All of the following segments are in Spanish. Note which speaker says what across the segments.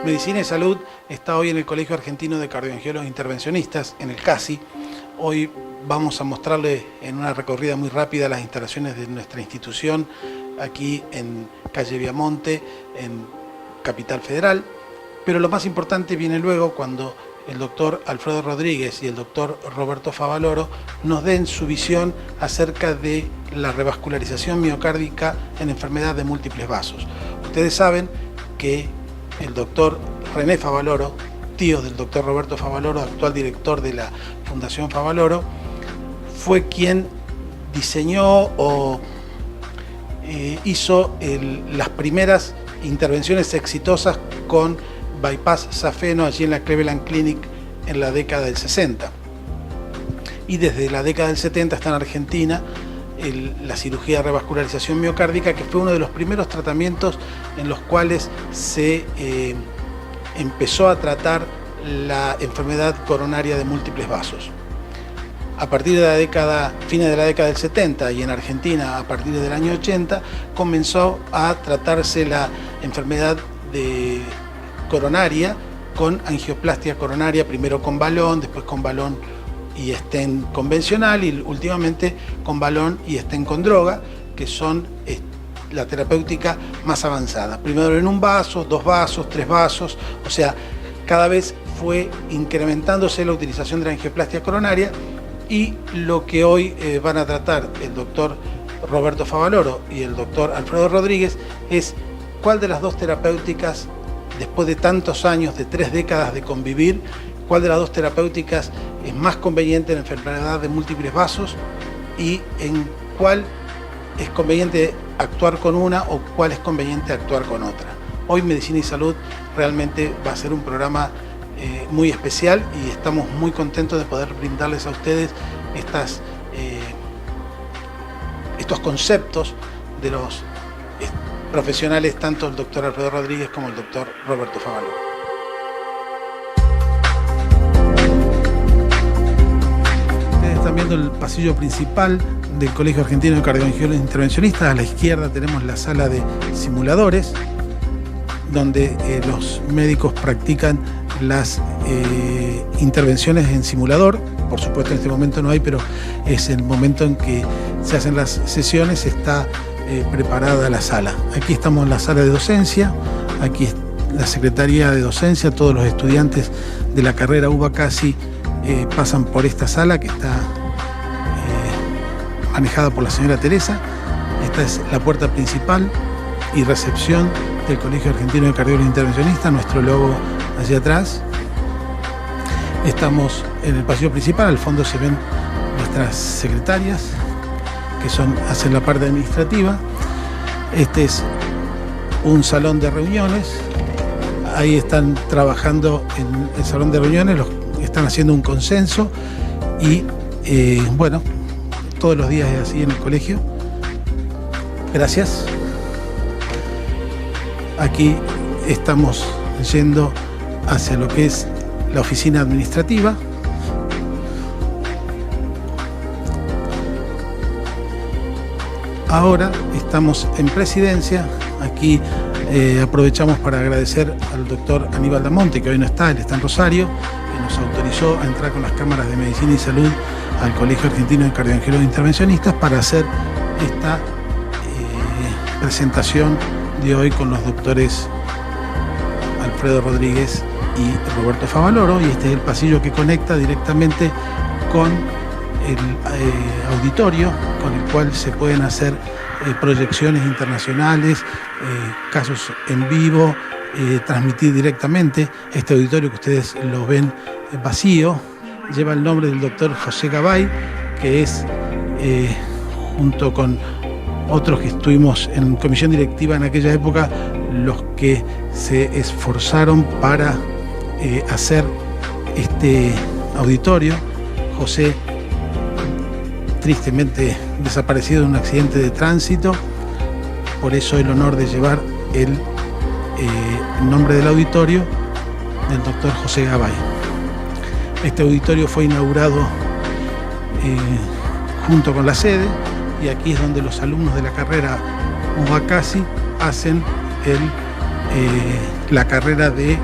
Speaker 1: Medicina y Salud está hoy en el Colegio Argentino de Cardioangiólogos Intervencionistas, en el CASI. Hoy vamos a mostrarle en una recorrida muy rápida las instalaciones de nuestra institución, aquí en calle Viamonte, en Capital Federal. Pero lo más importante viene luego cuando el doctor Alfredo Rodríguez y el doctor Roberto Favaloro nos den su visión acerca de la revascularización miocárdica en enfermedad de múltiples vasos. Ustedes saben que el doctor René Favaloro, tío del doctor Roberto Favaloro, actual director de la Fundación Favaloro, fue quien diseñó o hizo las primeras intervenciones exitosas con bypass safeno allí en la Cleveland Clinic en la década del 60. Y desde la década del 70 está en Argentina la cirugía de revascularización miocárdica, que fue uno de los primeros tratamientos en los cuales se empezó a tratar la enfermedad coronaria de múltiples vasos. A partir de fines de la década del 70 y en Argentina a partir del año 80 comenzó a tratarse la enfermedad coronaria con angioplastia coronaria, primero con balón, después con balón y stent convencional y últimamente con balón y stent con droga, que son la terapéutica más avanzada. Primero en un vaso, 2 vasos, 3 vasos, o sea, cada vez fue incrementándose la utilización de la angioplastia coronaria, y lo que hoy van a tratar el doctor Roberto Favaloro y el doctor Alfredo Rodríguez es cuál de las dos terapéuticas, después de tantos años, de 3 décadas de convivir, cuál de las dos terapéuticas es más conveniente en enfermedad de múltiples vasos y en cuál es conveniente actuar con una o cuál es conveniente actuar con otra. Hoy Medicina y Salud realmente va a ser un programa muy especial y estamos muy contentos de poder brindarles a ustedes estos conceptos de los profesionales, tanto el doctor Alfredo Rodríguez como el doctor Roberto Favaloro. Ustedes están viendo el pasillo principal del Colegio Argentino de Cardioangiólogos Intervencionistas. A la izquierda tenemos la sala de simuladores, donde los médicos practican las intervenciones en simulador. Por supuesto en este momento no hay, pero es el momento en que se hacen las sesiones, está preparada la sala. Aquí estamos en la sala de docencia, aquí es la Secretaría de Docencia, todos los estudiantes de la carrera UBA CASI pasan por esta sala que está manejada por la señora Teresa. Esta es la puerta principal y recepción del Colegio Argentino de Cardiólogos Intervencionistas, nuestro logo hacia atrás. Estamos en el pasillo principal, al fondo se ven nuestras secretarias, que hacen la parte administrativa. Este es un salón de reuniones, ahí están trabajando en el salón de reuniones, están haciendo un consenso y bueno, todos los días es así en el colegio. Gracias. Aquí estamos yendo hacia lo que es la oficina administrativa. Ahora estamos en presidencia. Aquí aprovechamos para agradecer al doctor Aníbal Damonte, que hoy no está, él está en Rosario, que nos autorizó a entrar con las cámaras de Medicina y Salud al Colegio Argentino de Cardioangiólogos Intervencionistas para hacer esta presentación de hoy con los doctores Alfredo Rodríguez y Roberto Favaloro, y este es el pasillo que conecta directamente con el auditorio, con el cual se pueden hacer proyecciones internacionales, casos en vivo, transmitir directamente. Este auditorio que ustedes lo ven vacío lleva el nombre del doctor José Gabay, que es junto con otros que estuvimos en comisión directiva en aquella época, los que se esforzaron para hacer este auditorio. José, tristemente desaparecido en un accidente de tránsito, por eso el honor de llevar el nombre del auditorio del doctor José Gabay. Este auditorio fue inaugurado junto con la sede, y aquí es donde los alumnos de la carrera Ubacasi hacen la carrera de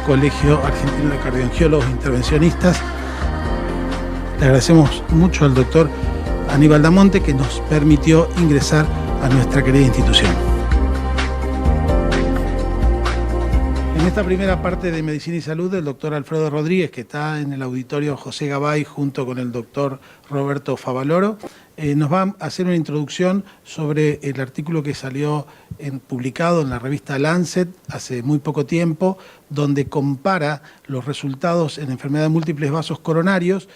Speaker 1: Colegio Argentino de Cardiangiólogos e Intervencionistas. Le agradecemos mucho al doctor Aníbal Damonte, que nos permitió ingresar a nuestra querida institución. En esta primera parte de Medicina y Salud, el doctor Alfredo Rodríguez, que está en el auditorio José Gabay junto con el doctor Roberto Favaloro, nos va a hacer una introducción sobre el artículo que salió publicado en la revista Lancet hace muy poco tiempo, donde compara los resultados en enfermedad de múltiples vasos coronarios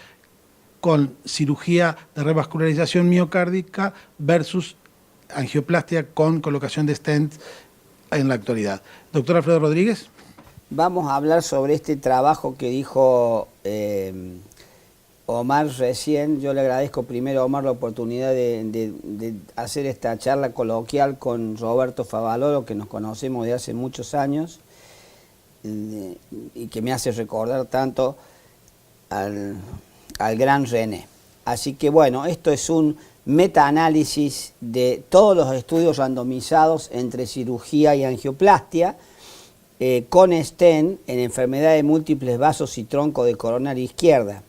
Speaker 1: con cirugía de revascularización miocárdica versus angioplastia con colocación de stents en la actualidad. Doctor Alfredo Rodríguez.
Speaker 2: Vamos a hablar sobre este trabajo que dijo Omar recién. Yo le agradezco primero a Omar la oportunidad de hacer esta charla coloquial con Roberto Favaloro, que nos conocemos de hace muchos años y que me hace recordar tanto al gran René. Así que bueno, esto es un metaanálisis de todos los estudios randomizados entre cirugía y angioplastia con stent en enfermedad de múltiples vasos y tronco de coronaria izquierda.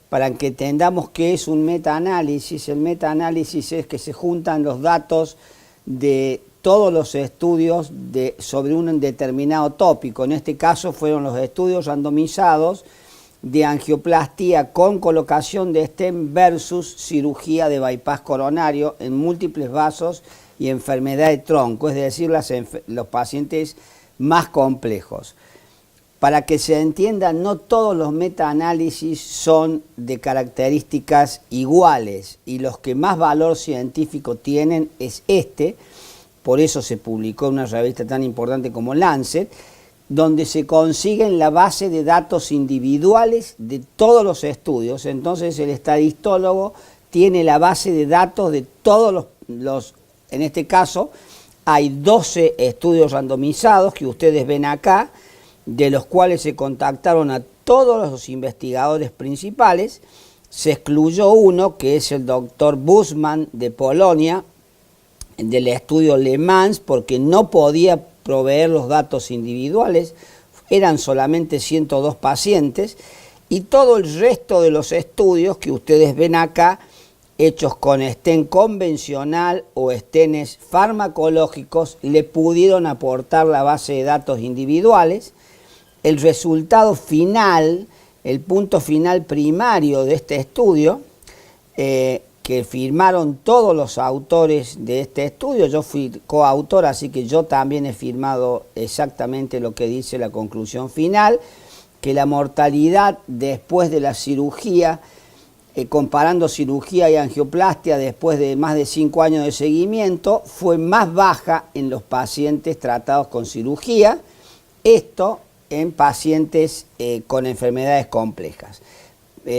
Speaker 2: Para que entendamos qué es un metaanálisis, el metaanálisis es que se juntan los datos de todos los estudios sobre un determinado tópico. En este caso fueron los estudios randomizados de angioplastía con colocación de stent versus cirugía de bypass coronario en múltiples vasos y enfermedad de tronco, es decir, los pacientes más complejos. Para que se entienda, no todos los metaanálisis son de características iguales y los que más valor científico tienen es este, por eso se publicó en una revista tan importante como Lancet, donde se consiguen la base de datos individuales de todos los estudios. Entonces el estadistólogo tiene la base de datos de todos los en este caso hay 12 estudios randomizados que ustedes ven acá, de los cuales se contactaron a todos los investigadores principales. Se excluyó uno, que es el doctor Bussmann de Polonia, del estudio Le Mans, porque no podía proveer los datos individuales, eran solamente 102 pacientes, y todo el resto de los estudios que ustedes ven acá, hechos con stent convencional o stents farmacológicos, le pudieron aportar la base de datos individuales. El resultado final, el punto final primario de este estudio, que firmaron todos los autores de este estudio, yo fui coautor, así que yo también he firmado exactamente lo que dice la conclusión final, que la mortalidad después de la cirugía, comparando cirugía y angioplastia después de más de 5 años de seguimiento, fue más baja en los pacientes tratados con cirugía, esto en pacientes con enfermedades complejas.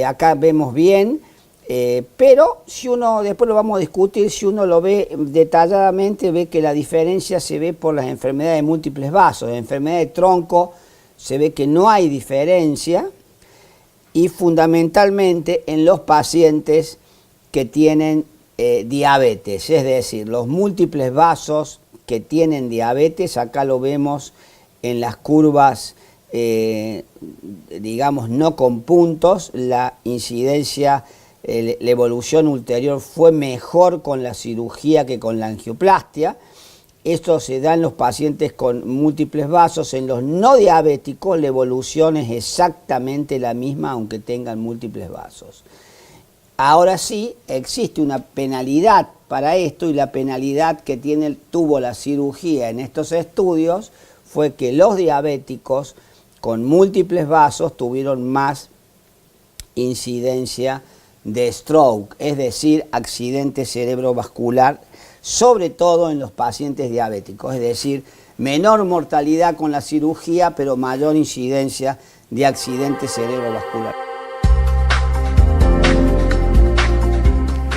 Speaker 2: Acá vemos bien, pero si uno, después lo vamos a discutir, si uno lo ve detalladamente, ve que la diferencia se ve por las enfermedades de múltiples vasos. En enfermedad de tronco se ve que no hay diferencia, y fundamentalmente en los pacientes que tienen diabetes, es decir, los múltiples vasos que tienen diabetes, acá lo vemos en las curvas, digamos, no con puntos, la incidencia, la evolución ulterior fue mejor con la cirugía que con la angioplastia. Esto se da en los pacientes con múltiples vasos. En los no diabéticos la evolución es exactamente la misma, aunque tengan múltiples vasos. Ahora sí, existe una penalidad para esto, y la penalidad que tuvo la cirugía en estos estudios fue que los diabéticos con múltiples vasos tuvieron más incidencia de stroke, es decir, accidente cerebrovascular, sobre todo en los pacientes diabéticos, es decir, menor mortalidad con la cirugía, pero mayor incidencia de accidente cerebrovascular.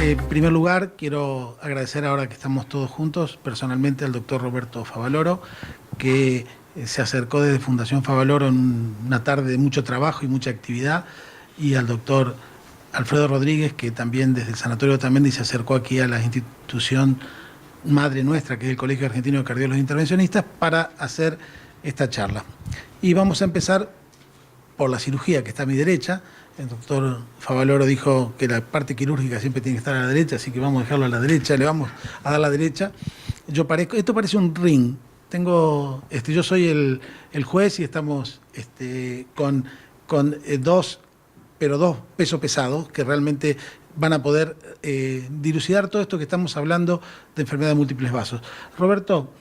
Speaker 1: En primer lugar, quiero agradecer, ahora que estamos todos juntos, personalmente al doctor Roberto Favaloro, que se acercó desde Fundación Favaloro en una tarde de mucho trabajo y mucha actividad, y al doctor Alfredo Rodríguez, que también desde el Sanatorio Otamendi se acercó aquí a la institución madre nuestra, que es el Colegio Argentino de Cardiólogos Intervencionistas, para hacer esta charla. Y vamos a empezar por la cirugía, que está a mi derecha. El doctor Favaloro dijo que la parte quirúrgica siempre tiene que estar a la derecha, así que vamos a dejarlo a la derecha, le vamos a dar la derecha. Esto parece un ring. Yo soy el juez y estamos con dos pesos pesados que realmente van a poder dilucidar todo esto que estamos hablando de enfermedad de múltiples vasos. Roberto,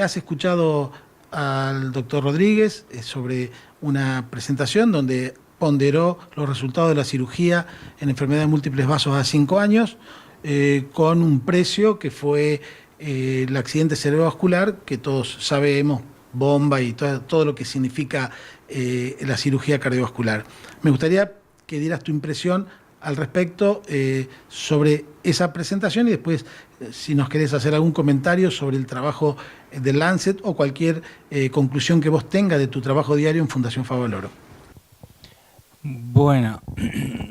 Speaker 1: has escuchado al doctor Rodríguez sobre una presentación donde ponderó los resultados de la cirugía en enfermedad de múltiples vasos a 5 años con un precio que fue el accidente cerebrovascular, que todos sabemos, bomba y todo lo que significa la cirugía cardiovascular. Me gustaría que dieras tu impresión al respecto sobre esa presentación y después si nos querés hacer algún comentario sobre el trabajo del Lancet o cualquier conclusión que vos tengas de tu trabajo diario en Fundación Favaloro.
Speaker 3: Bueno,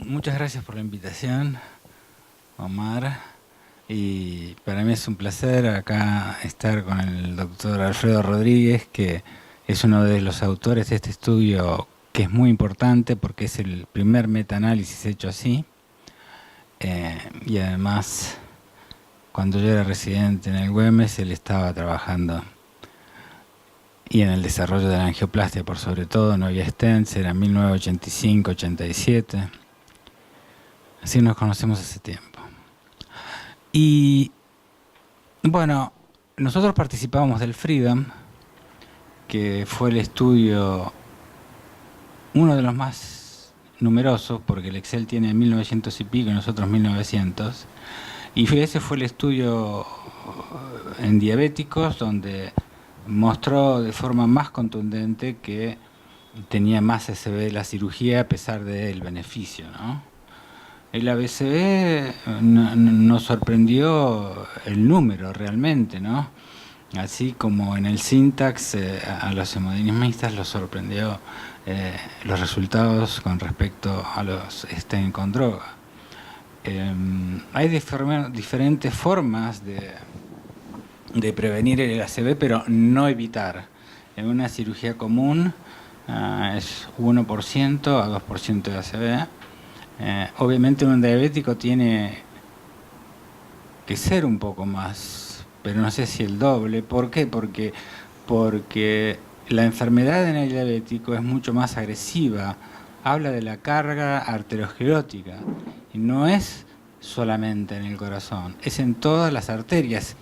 Speaker 3: muchas gracias por la invitación, Omar. Y para mí es un placer acá estar con el doctor Alfredo Rodríguez, que es uno de los autores de este estudio que es muy importante porque es el primer metaanálisis hecho así. Y además, cuando yo era residente en el Güemes, él estaba trabajando y en el desarrollo de la angioplastia, por sobre todo, no había stents, era 1985-87. Así nos conocemos hace tiempo. Y bueno, nosotros participábamos del Freedom, que fue el estudio, uno de los más numerosos, porque el Excel tiene 1900 y pico y nosotros 1900, y ese fue el estudio en diabéticos donde mostró de forma más contundente que tenía más ACV la cirugía a pesar del beneficio, ¿no? El ABCB nos sorprendió el número realmente, ¿no? Así como en el Syntax a los hemodinamistas los sorprendió los resultados con respecto a los stents con droga. Hay diferentes formas de prevenir el ACV, pero no evitar. En una cirugía común es 1% a 2% de ACV. Obviamente un diabético tiene que ser un poco más, pero no sé si el doble. ¿Por qué? Porque la enfermedad en el diabético es mucho más agresiva. Habla de la carga arteriosclerótica y no es solamente en el corazón, es en todas las arterias.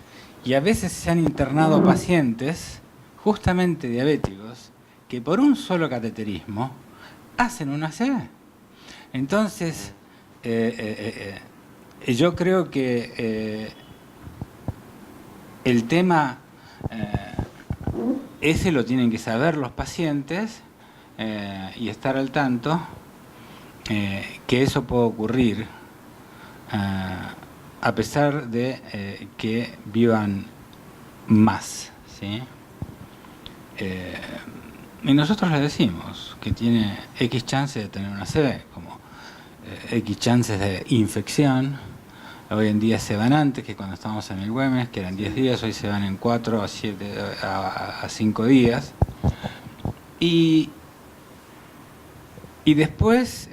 Speaker 3: Y a veces se han internado pacientes, justamente diabéticos, que por un solo cateterismo hacen una ACV. Entonces, yo creo que el tema ese lo tienen que saber los pacientes y estar al tanto que eso puede ocurrir a pesar de que vivan más, ¿sí? Y nosotros le decimos que tiene X chances de tener una ACV, como X chances de infección. Hoy en día se van antes que cuando estábamos en el Güemes, que eran 10 días, hoy se van en 4 a 7 a 5 días. Y después,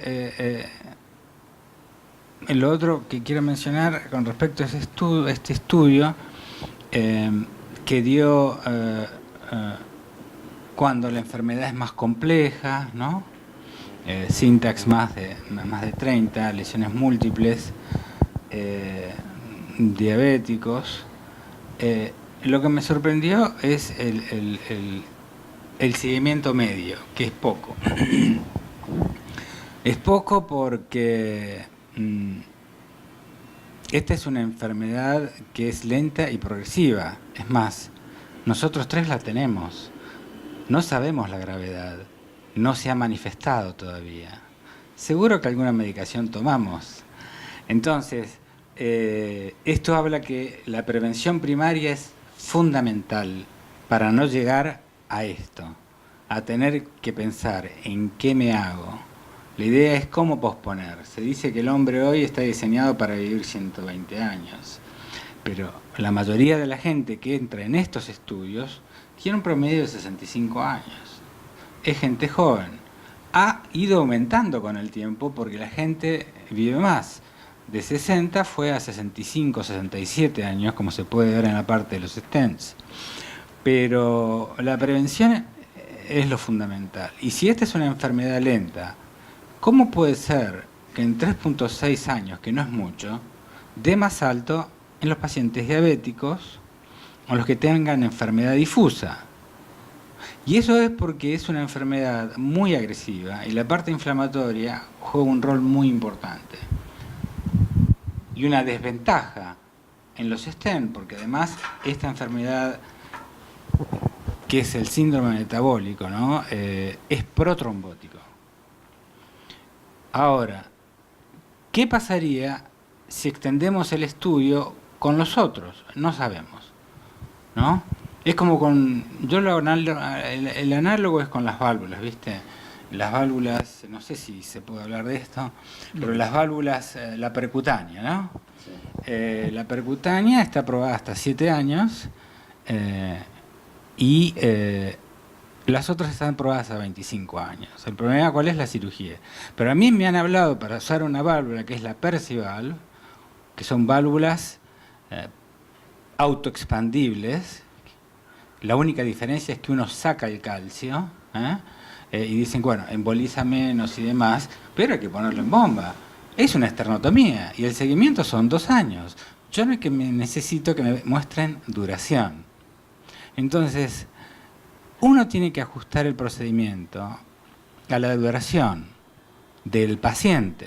Speaker 3: lo otro que quiero mencionar con respecto a este estudio que dio cuando la enfermedad es más compleja, ¿no? Syntax más de 30, lesiones múltiples, diabéticos. Lo que me sorprendió es el seguimiento medio, que es poco. Es poco porque esta es una enfermedad que es lenta y progresiva. Es más, nosotros 3 la tenemos. No sabemos la gravedad, no se ha manifestado todavía. Seguro que alguna medicación tomamos. Entonces, esto habla que la prevención primaria es fundamental para no llegar a esto, a tener que pensar en qué me hago, La idea es cómo posponer. Se dice que el hombre hoy está diseñado para vivir 120 años, pero la mayoría de la gente que entra en estos estudios tiene un promedio de 65 años. Es gente joven. Ha ido aumentando con el tiempo porque la gente vive más. De 60 fue a 65, 67 años, como se puede ver en la parte de los stents. Pero la prevención es lo fundamental. Y si esta es una enfermedad lenta, ¿cómo puede ser que en 3.6 años, que no es mucho, dé más alto en los pacientes diabéticos o los que tengan enfermedad difusa? Y eso es porque es una enfermedad muy agresiva y la parte inflamatoria juega un rol muy importante. Y una desventaja en los STEM, porque además esta enfermedad, que es el síndrome metabólico, ¿no? Es protrombótico. Ahora, ¿qué pasaría si extendemos el estudio con los otros? No sabemos, ¿no? Es como con... el análogo es con las válvulas, ¿viste? Las válvulas, no sé si se puede hablar de esto, pero las válvulas, la percutánea, ¿no? Sí. La percutánea está aprobada hasta 7 años y las otras están aprobadas a 25 años. El problema, ¿cuál es? La cirugía. Pero a mí me han hablado para usar una válvula que es la Percival, que son válvulas autoexpandibles. La única diferencia es que uno saca el calcio, y dicen, bueno, emboliza menos y demás, pero hay que ponerlo en bomba. Es una esternotomía y el seguimiento son 2 años. Yo no es que necesito que me muestren duración. Entonces, uno tiene que ajustar el procedimiento a la duración del paciente.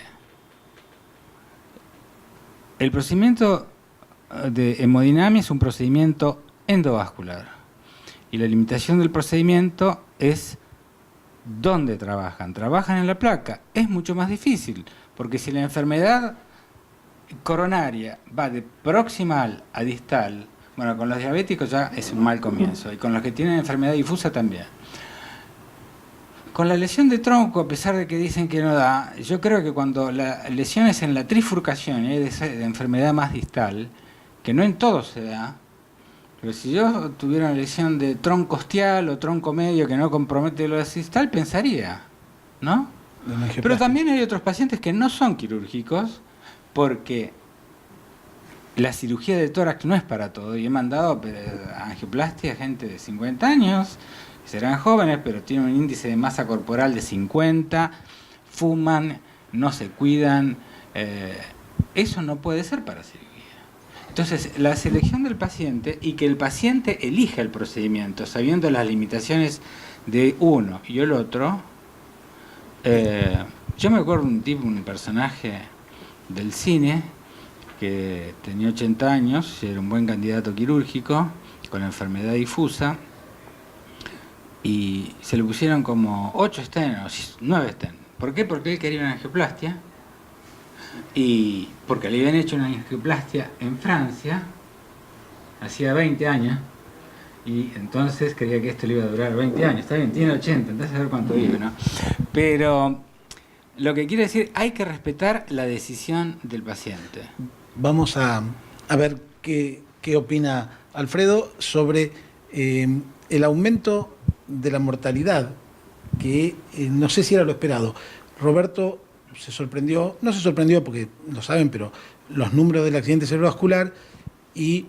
Speaker 3: El procedimiento de hemodinamia es un procedimiento endovascular. Y la limitación del procedimiento es dónde trabajan. Trabajan en la placa. Es mucho más difícil, porque si la enfermedad coronaria va de proximal a distal, bueno, con los diabéticos ya es un mal comienzo, y con los que tienen enfermedad difusa también. Con la lesión de tronco, a pesar de que dicen que no da, yo creo que cuando la lesión es en la trifurcación, de enfermedad más distal, que no en todo se da, pero si yo tuviera una lesión de tronco ostial o tronco medio que no compromete lo distal, pensaría, ¿no? Pero también hay otros pacientes que no son quirúrgicos porque la cirugía de tórax no es para todo. Y he mandado a angioplastia a gente de 50 años, que serán jóvenes, pero tienen un índice de masa corporal de 50, fuman, no se cuidan. Eso no puede ser para cirugía. Entonces, la selección del paciente y que el paciente elija el procedimiento, sabiendo las limitaciones de uno y el otro. Yo me acuerdo de un personaje del cine que tenía 80 años, era un buen candidato quirúrgico, con enfermedad difusa, y se le pusieron como 8 stents o 9 stents. ¿Por qué? Porque él quería una angioplastia. Y porque le habían hecho una angioplastia en Francia hacía 20 años y entonces creía que esto le iba a durar 20 años. Está bien, tiene 80, entonces a ver cuánto vive, ¿no? Pero lo que quiere decir, hay que respetar la decisión del paciente.
Speaker 1: Vamos a ver qué opina Alfredo sobre el aumento de la mortalidad, que no sé si era lo esperado. Roberto se sorprendió, no se sorprendió porque lo saben, pero los números del accidente cerebrovascular, y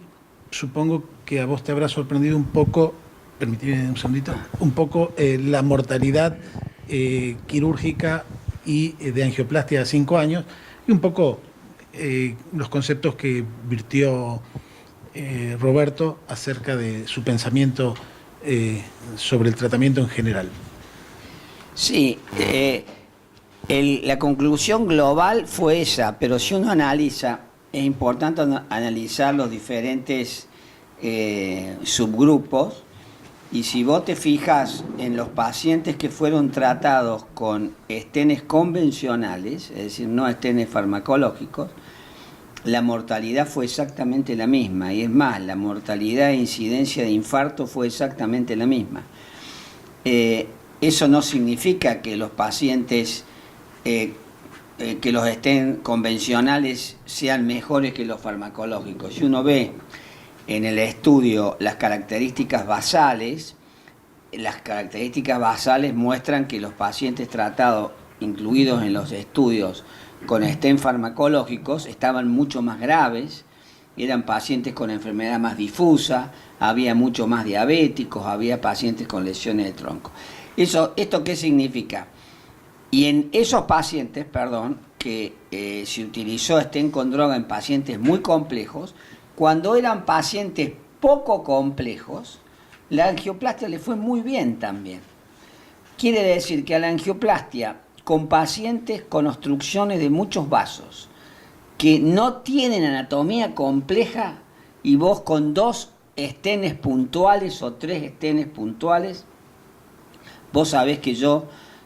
Speaker 1: supongo que a vos te habrá sorprendido un poco, permitime un segundito, un poco la mortalidad quirúrgica y de angioplastia a 5 años, y un poco los conceptos que virtió Roberto acerca de su pensamiento sobre el tratamiento en general.
Speaker 2: Sí, la conclusión global fue esa, pero si uno analiza, es importante analizar los diferentes subgrupos, y si vos te fijas en los pacientes que fueron tratados con estenes convencionales, es decir, no estenes farmacológicos, la mortalidad fue exactamente la misma, y es más, la mortalidad e incidencia de infarto fue exactamente la misma. Eso no significa que los pacientes eh, que los stent convencionales sean mejores que los farmacológicos. Si uno ve en el estudio las características basales muestran que los pacientes tratados, incluidos en los estudios con stent farmacológicos, estaban mucho más graves, eran pacientes con enfermedad más difusa, había mucho más diabéticos, había pacientes con lesiones de tronco. ¿Esto qué significa? Y en esos pacientes, que se utilizó stent con droga en pacientes muy complejos, cuando eran pacientes poco complejos, la angioplastia le fue muy bien también. Quiere decir que a la angioplastia con pacientes con obstrucciones de muchos vasos, que no tienen anatomía compleja, y vos con 2 estenes puntuales o 3 estenes puntuales, vos sabés que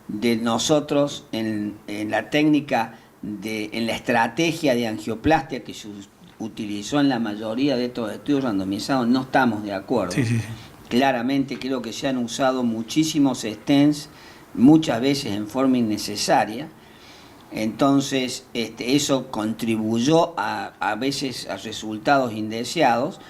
Speaker 2: de nosotros en la técnica, en la estrategia de angioplastia que se utilizó en la mayoría de estos estudios randomizados, no estamos de acuerdo.
Speaker 1: Sí.
Speaker 2: Claramente creo que se han usado muchísimos stents, muchas veces en forma innecesaria. Entonces eso contribuyó a veces a resultados indeseados,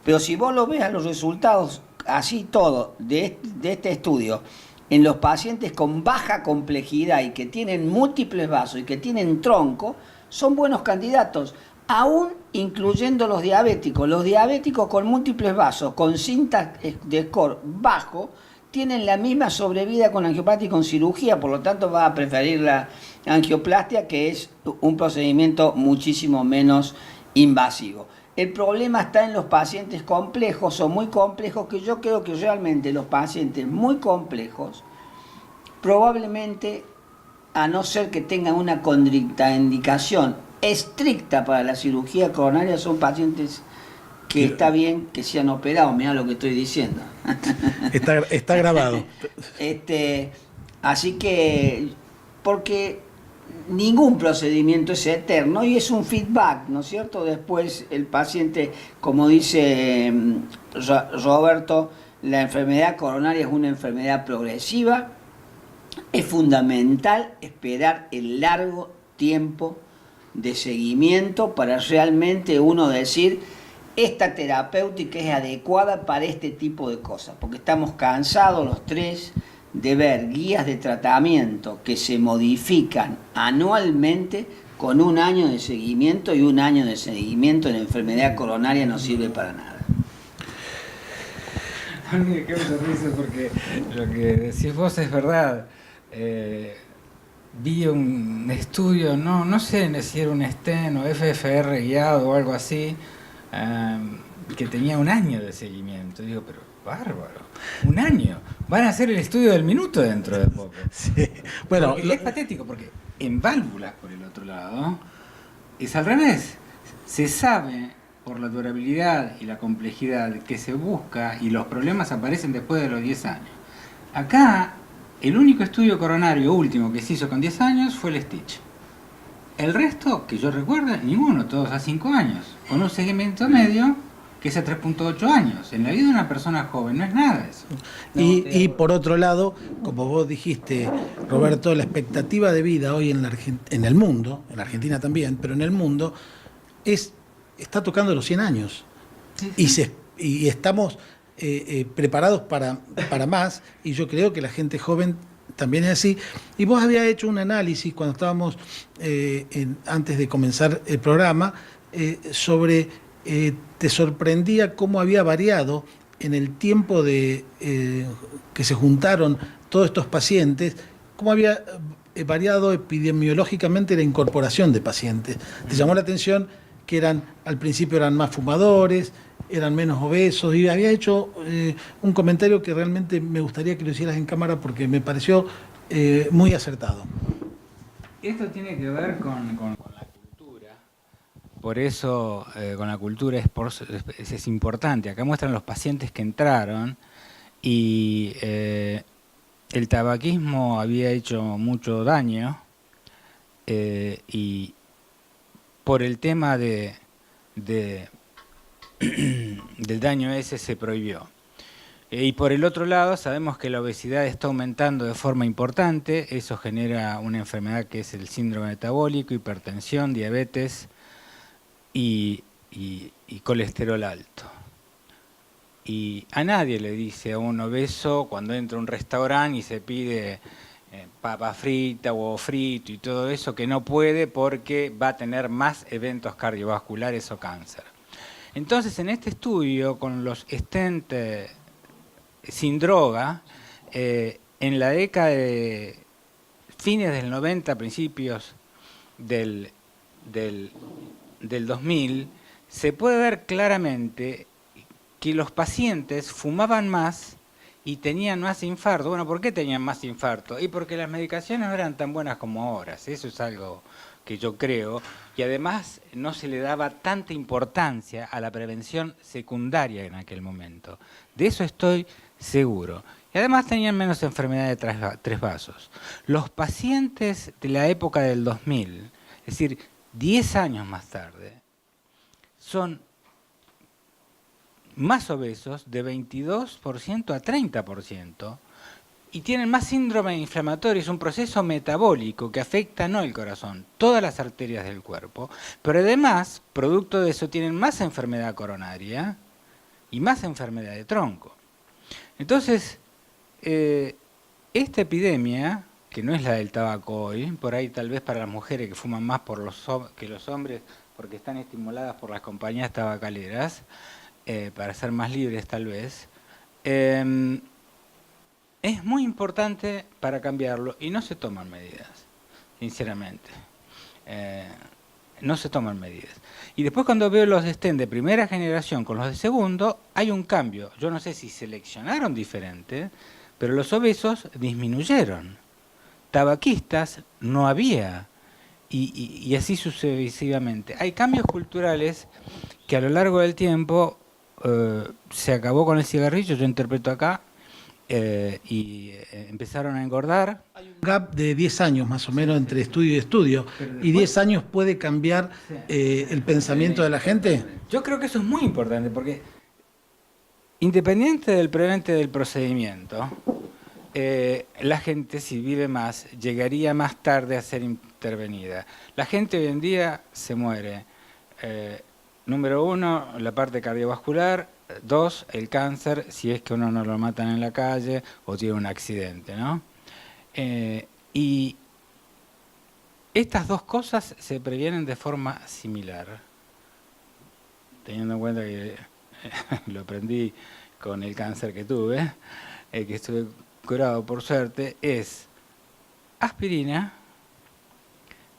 Speaker 2: pero si vos lo ves a los resultados así todo de este estudio, en los pacientes con baja complejidad y que tienen múltiples vasos y que tienen tronco, son buenos candidatos, aún incluyendo los diabéticos. Los diabéticos con múltiples vasos, con cinta de score bajo, tienen la misma sobrevida con angioplastia y con cirugía, por lo tanto va a preferir la angioplastia, que es un procedimiento muchísimo menos invasivo. El problema está en los pacientes complejos o muy complejos, que yo creo que realmente los pacientes muy complejos, probablemente, a no ser que tengan una contraindicación estricta para la cirugía coronaria, son pacientes que está bien que sean operados. Mirá lo que estoy diciendo.
Speaker 1: Está grabado.
Speaker 2: Así que, porque ningún procedimiento es eterno y es un feedback, ¿no es cierto? Después el paciente, como dice Roberto, la enfermedad coronaria es una enfermedad progresiva. Es fundamental esperar el largo tiempo de seguimiento para realmente uno decir: esta terapéutica es adecuada para este tipo de cosas, porque estamos cansados los tres de ver guías de tratamiento que se modifican anualmente con 1 año de seguimiento, y 1 año de seguimiento en enfermedad coronaria no sirve para nada.
Speaker 3: A mí me causa risa porque lo que decís vos es verdad. Vi un estudio, no sé si era un STEN o FFR guiado o algo así, que tenía 1 año de seguimiento. Digo, pero bárbaro, 1 año. Van a hacer el estudio del minuto dentro de poco.
Speaker 1: Sí. Bueno,
Speaker 3: es patético, porque en válvulas, por el otro lado, es al revés. Se sabe, por la durabilidad y la complejidad que se busca, y los problemas aparecen después de los 10 años. Acá, el único estudio coronario último que se hizo con 10 años fue el Stitch. El resto, que yo recuerdo, ninguno, todos a 5 años, con un seguimiento medio que es a 3.8 años. En la vida de una persona joven no es nada eso.
Speaker 1: Y por otro lado, como vos dijiste, Roberto, la expectativa de vida hoy en el mundo, en la Argentina también, pero en el mundo, está tocando los 100 años. Sí. Y estamos preparados para más, y yo creo que la gente joven también es así. Y vos habías hecho un análisis cuando estábamos, antes de comenzar el programa, sobre, te sorprendía cómo había variado en el tiempo de que se juntaron todos estos pacientes, cómo había variado epidemiológicamente la incorporación de pacientes. Te llamó la atención que al principio eran más fumadores, eran menos obesos, y había hecho un comentario que realmente me gustaría que lo hicieras en cámara porque me pareció muy acertado.
Speaker 3: Esto tiene que ver con la cultura. Por eso con la cultura es importante. Acá muestran los pacientes que entraron, y el tabaquismo había hecho mucho daño, y por el tema del daño ese se prohibió. Y por el otro lado, sabemos que la obesidad está aumentando de forma importante. Eso genera una enfermedad que es el síndrome metabólico, hipertensión, diabetes y colesterol alto. Y a nadie le dice a un obeso cuando entra a un restaurante y se pide papa frita, huevo frito y todo eso, que no puede porque va a tener más eventos cardiovasculares o cáncer. Entonces, en este estudio, con los stent sin droga, en la década de fines del 90, principios del 2000, se puede ver claramente que los pacientes fumaban más y tenían más infarto. Bueno, ¿por qué tenían más infarto? Y porque las medicaciones no eran tan buenas como ahora. Eso es algo que yo creo. Y además no se le daba tanta importancia a la prevención secundaria en aquel momento. De eso estoy seguro. Y además tenían menos enfermedad de tres vasos. Los pacientes de la época del 2000, es decir, 10 años más tarde, son más obesos de 22% a 30% y tienen más síndrome inflamatorio. Es un proceso metabólico que afecta no el corazón, todas las arterias del cuerpo, pero además, producto de eso, tienen más enfermedad coronaria y más enfermedad de tronco. Entonces, esta epidemia, que no es la del tabaco hoy, por ahí tal vez para las mujeres que fuman más que los hombres porque están estimuladas por las compañías tabacaleras, para ser más libres tal vez, es muy importante para cambiarlo y no se toman medidas, sinceramente. No se toman medidas. Y después cuando veo los stent de primera generación con los de segundo, hay un cambio. Yo no sé si seleccionaron diferente, pero los obesos disminuyeron. Tabaquistas no había. Y así sucesivamente. Hay cambios culturales que a lo largo del tiempo se acabó con el cigarrillo, yo interpreto acá, y empezaron a engordar.
Speaker 1: Hay un gap de 10 años más o menos entre estudio y estudio. ¿Y 10 años puede cambiar el pensamiento de la gente?
Speaker 3: Yo creo que eso es muy importante, porque independiente del prevente del procedimiento, la gente, si vive más, llegaría más tarde a ser intervenida. La gente hoy en día se muere. Número 1, la parte cardiovascular. 2, el cáncer, si es que uno no lo matan en la calle o tiene un accidente, ¿no? Y estas dos cosas se previenen de forma similar, teniendo en cuenta que lo aprendí con el cáncer que tuve, que estuve curado por suerte, es aspirina,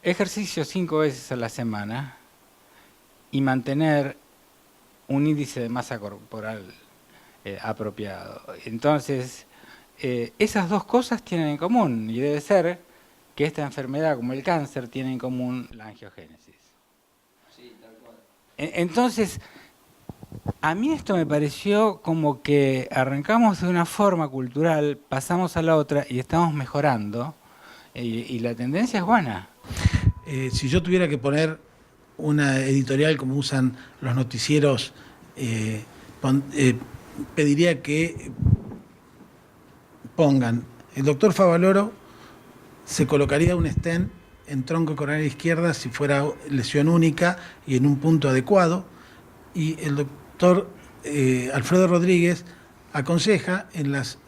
Speaker 3: ejercicio 5 veces a la semana y mantener un índice de masa corporal apropiado. Entonces, esas dos cosas tienen en común y debe ser que esta enfermedad, como el cáncer, tiene en común la angiogénesis. Sí, tal cual. Entonces, a mí esto me pareció como que arrancamos de una forma cultural, pasamos a la otra y estamos mejorando y la tendencia es buena.
Speaker 1: Si yo tuviera que poner una editorial como usan los noticieros, pediría que pongan: el doctor Favaloro se colocaría un stent en tronco coronario izquierda si fuera lesión única y en un punto adecuado, y el doctor Alfredo Rodríguez aconseja en los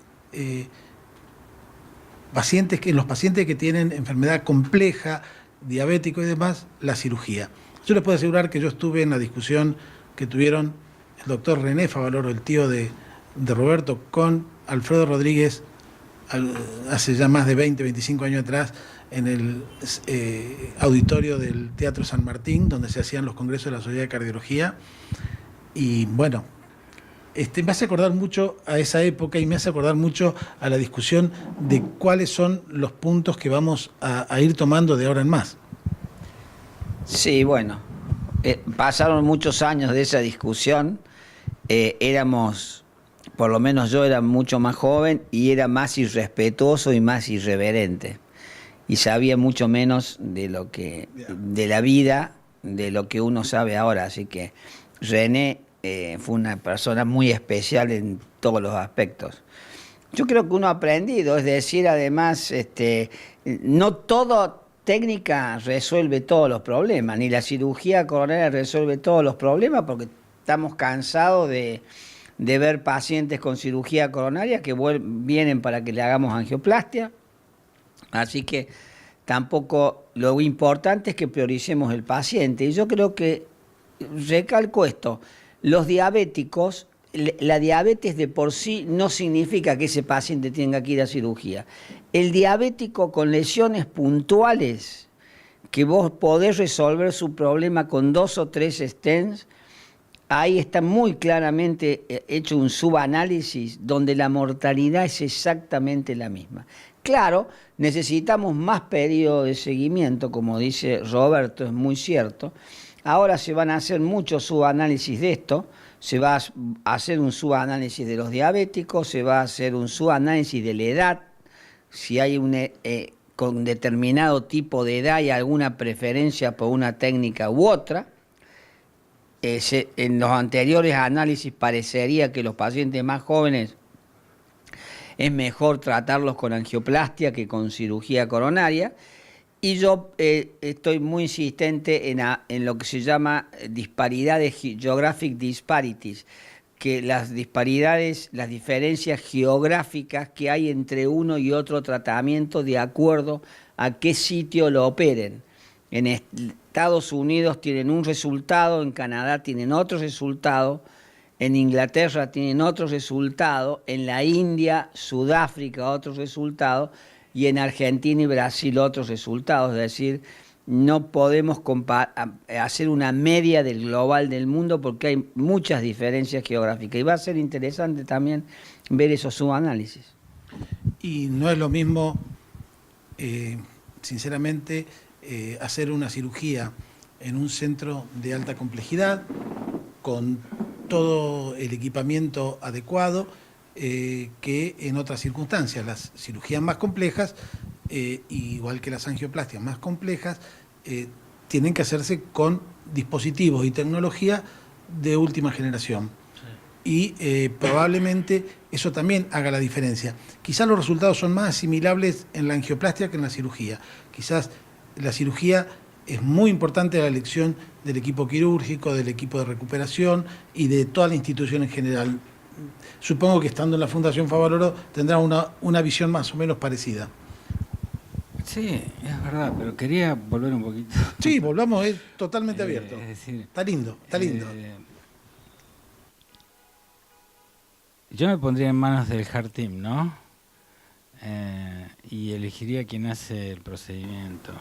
Speaker 1: pacientes que tienen enfermedad compleja, diabético y demás, la cirugía. Yo les puedo asegurar que yo estuve en la discusión que tuvieron el doctor René Favaloro, el tío de Roberto, con Alfredo Rodríguez hace ya más de 20, 25 años atrás, en el auditorio del Teatro San Martín, donde se hacían los congresos de la Sociedad de Cardiología. Y bueno, me hace acordar mucho a esa época y me hace acordar mucho a la discusión de cuáles son los puntos que vamos a ir tomando de ahora en más.
Speaker 2: Sí, bueno, pasaron muchos años de esa discusión, éramos, por lo menos yo era mucho más joven y era más irrespetuoso y más irreverente y sabía mucho menos de la vida, de lo que uno sabe ahora, así que René fue una persona muy especial en todos los aspectos. Yo creo que uno ha aprendido, es decir, además, no toda técnica resuelve todos los problemas, ni la cirugía coronaria resuelve todos los problemas, porque estamos cansados de ver pacientes con cirugía coronaria que vienen para que le hagamos angioplastia. Así que tampoco, lo importante es que prioricemos el paciente. Y yo creo que, recalco esto, los diabéticos, la diabetes de por sí no significa que ese paciente tenga que ir a cirugía. El diabético con lesiones puntuales, que vos podés resolver su problema con 2 o 3 stents, ahí está muy claramente hecho un subanálisis donde la mortalidad es exactamente la misma. Claro, necesitamos más periodo de seguimiento, como dice Roberto, es muy cierto. Ahora se van a hacer muchos subanálisis de esto, se va a hacer un subanálisis de los diabéticos, se va a hacer un subanálisis de la edad, si hay con determinado tipo de edad y alguna preferencia por una técnica u otra. En los anteriores análisis parecería que los pacientes más jóvenes es mejor tratarlos con angioplastia que con cirugía coronaria. Y yo estoy muy insistente en lo que se llama disparidades, geographic disparities, que las disparidades, las diferencias geográficas que hay entre uno y otro tratamiento de acuerdo a qué sitio lo operen. En Estados Unidos tienen un resultado, en Canadá tienen otro resultado, en Inglaterra tienen otro resultado, en la India, Sudáfrica otro resultado, y en Argentina y Brasil otros resultados. Es decir, no podemos hacer una media del global del mundo porque hay muchas diferencias geográficas. Y va a ser interesante también ver esos subanálisis.
Speaker 1: Y no es lo mismo, sinceramente, hacer una cirugía en un centro de alta complejidad, con todo el equipamiento adecuado, que en otras circunstancias. Las cirugías más complejas, igual que las angioplastias más complejas, tienen que hacerse con dispositivos y tecnología de última generación. Sí. Y probablemente eso también haga la diferencia. Quizás los resultados son más asimilables en la angioplastia que en la cirugía. Quizás la cirugía es muy importante la elección del equipo quirúrgico, del equipo de recuperación y de toda la institución en general. Supongo que estando en la Fundación Favaloro tendrá una visión más o menos parecida.
Speaker 3: Sí, es verdad, pero quería volver un poquito.
Speaker 1: Sí, volvamos, es totalmente abierto.
Speaker 3: Es decir,
Speaker 1: está lindo, está lindo.
Speaker 3: Yo me pondría en manos del Heart Team, ¿no? Y elegiría quién hace el procedimiento.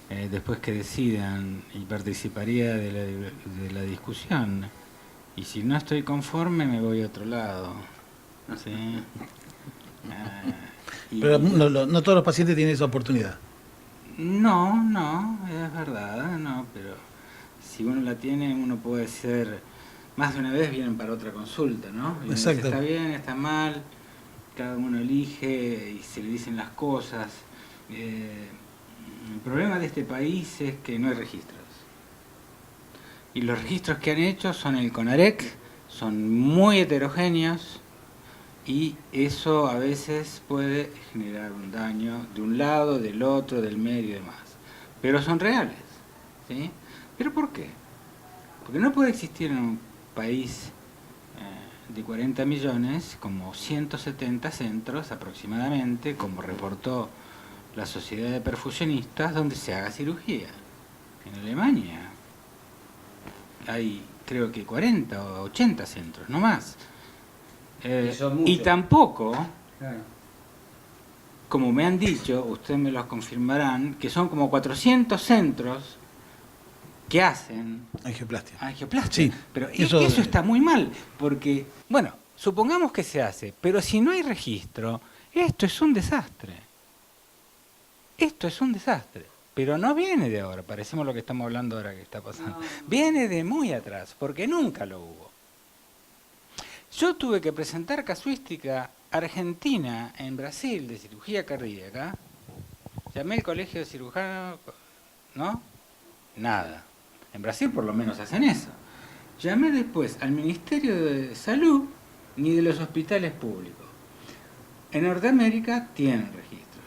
Speaker 3: Después que decidan, y participaría de la discusión. Y si no estoy conforme, me voy a otro lado. No sé.
Speaker 1: Pero no todos los pacientes tienen esa oportunidad.
Speaker 3: No, es verdad, no, pero si uno la tiene, uno puede ser, más de una vez vienen para otra consulta, ¿no? Y
Speaker 1: exacto.
Speaker 3: Está bien, está mal, cada uno elige y se le dicen las cosas. El problema de este país es que no hay registros. Y los registros que han hecho son el CONAREC, son muy heterogéneos y eso a veces puede generar un daño de un lado, del otro, del medio y demás. Pero son reales, ¿sí? ¿Pero por qué? Porque no puede existir en un país de 40 millones como 170 centros aproximadamente, como reportó la Sociedad de Perfusionistas, donde se haga cirugía. En Alemania hay creo que 40 o 80 centros, no más. Y tampoco, claro, como me han dicho, ustedes me lo confirmarán, que son como 400 centros que hacen
Speaker 1: angioplastia.
Speaker 3: Sí, pero eso está muy mal, porque, bueno, supongamos que se hace, pero si no hay registro, esto es un desastre. Esto es un desastre. Pero no viene de ahora, parecemos lo que estamos hablando ahora que está pasando. No. Viene de muy atrás, porque nunca lo hubo. Yo tuve que presentar casuística argentina en Brasil de cirugía cardíaca. Llamé al colegio de cirujanos, ¿no? Nada. En Brasil por lo menos hacen eso. Llamé después al Ministerio de Salud ni de los hospitales públicos. En Norteamérica tienen registro,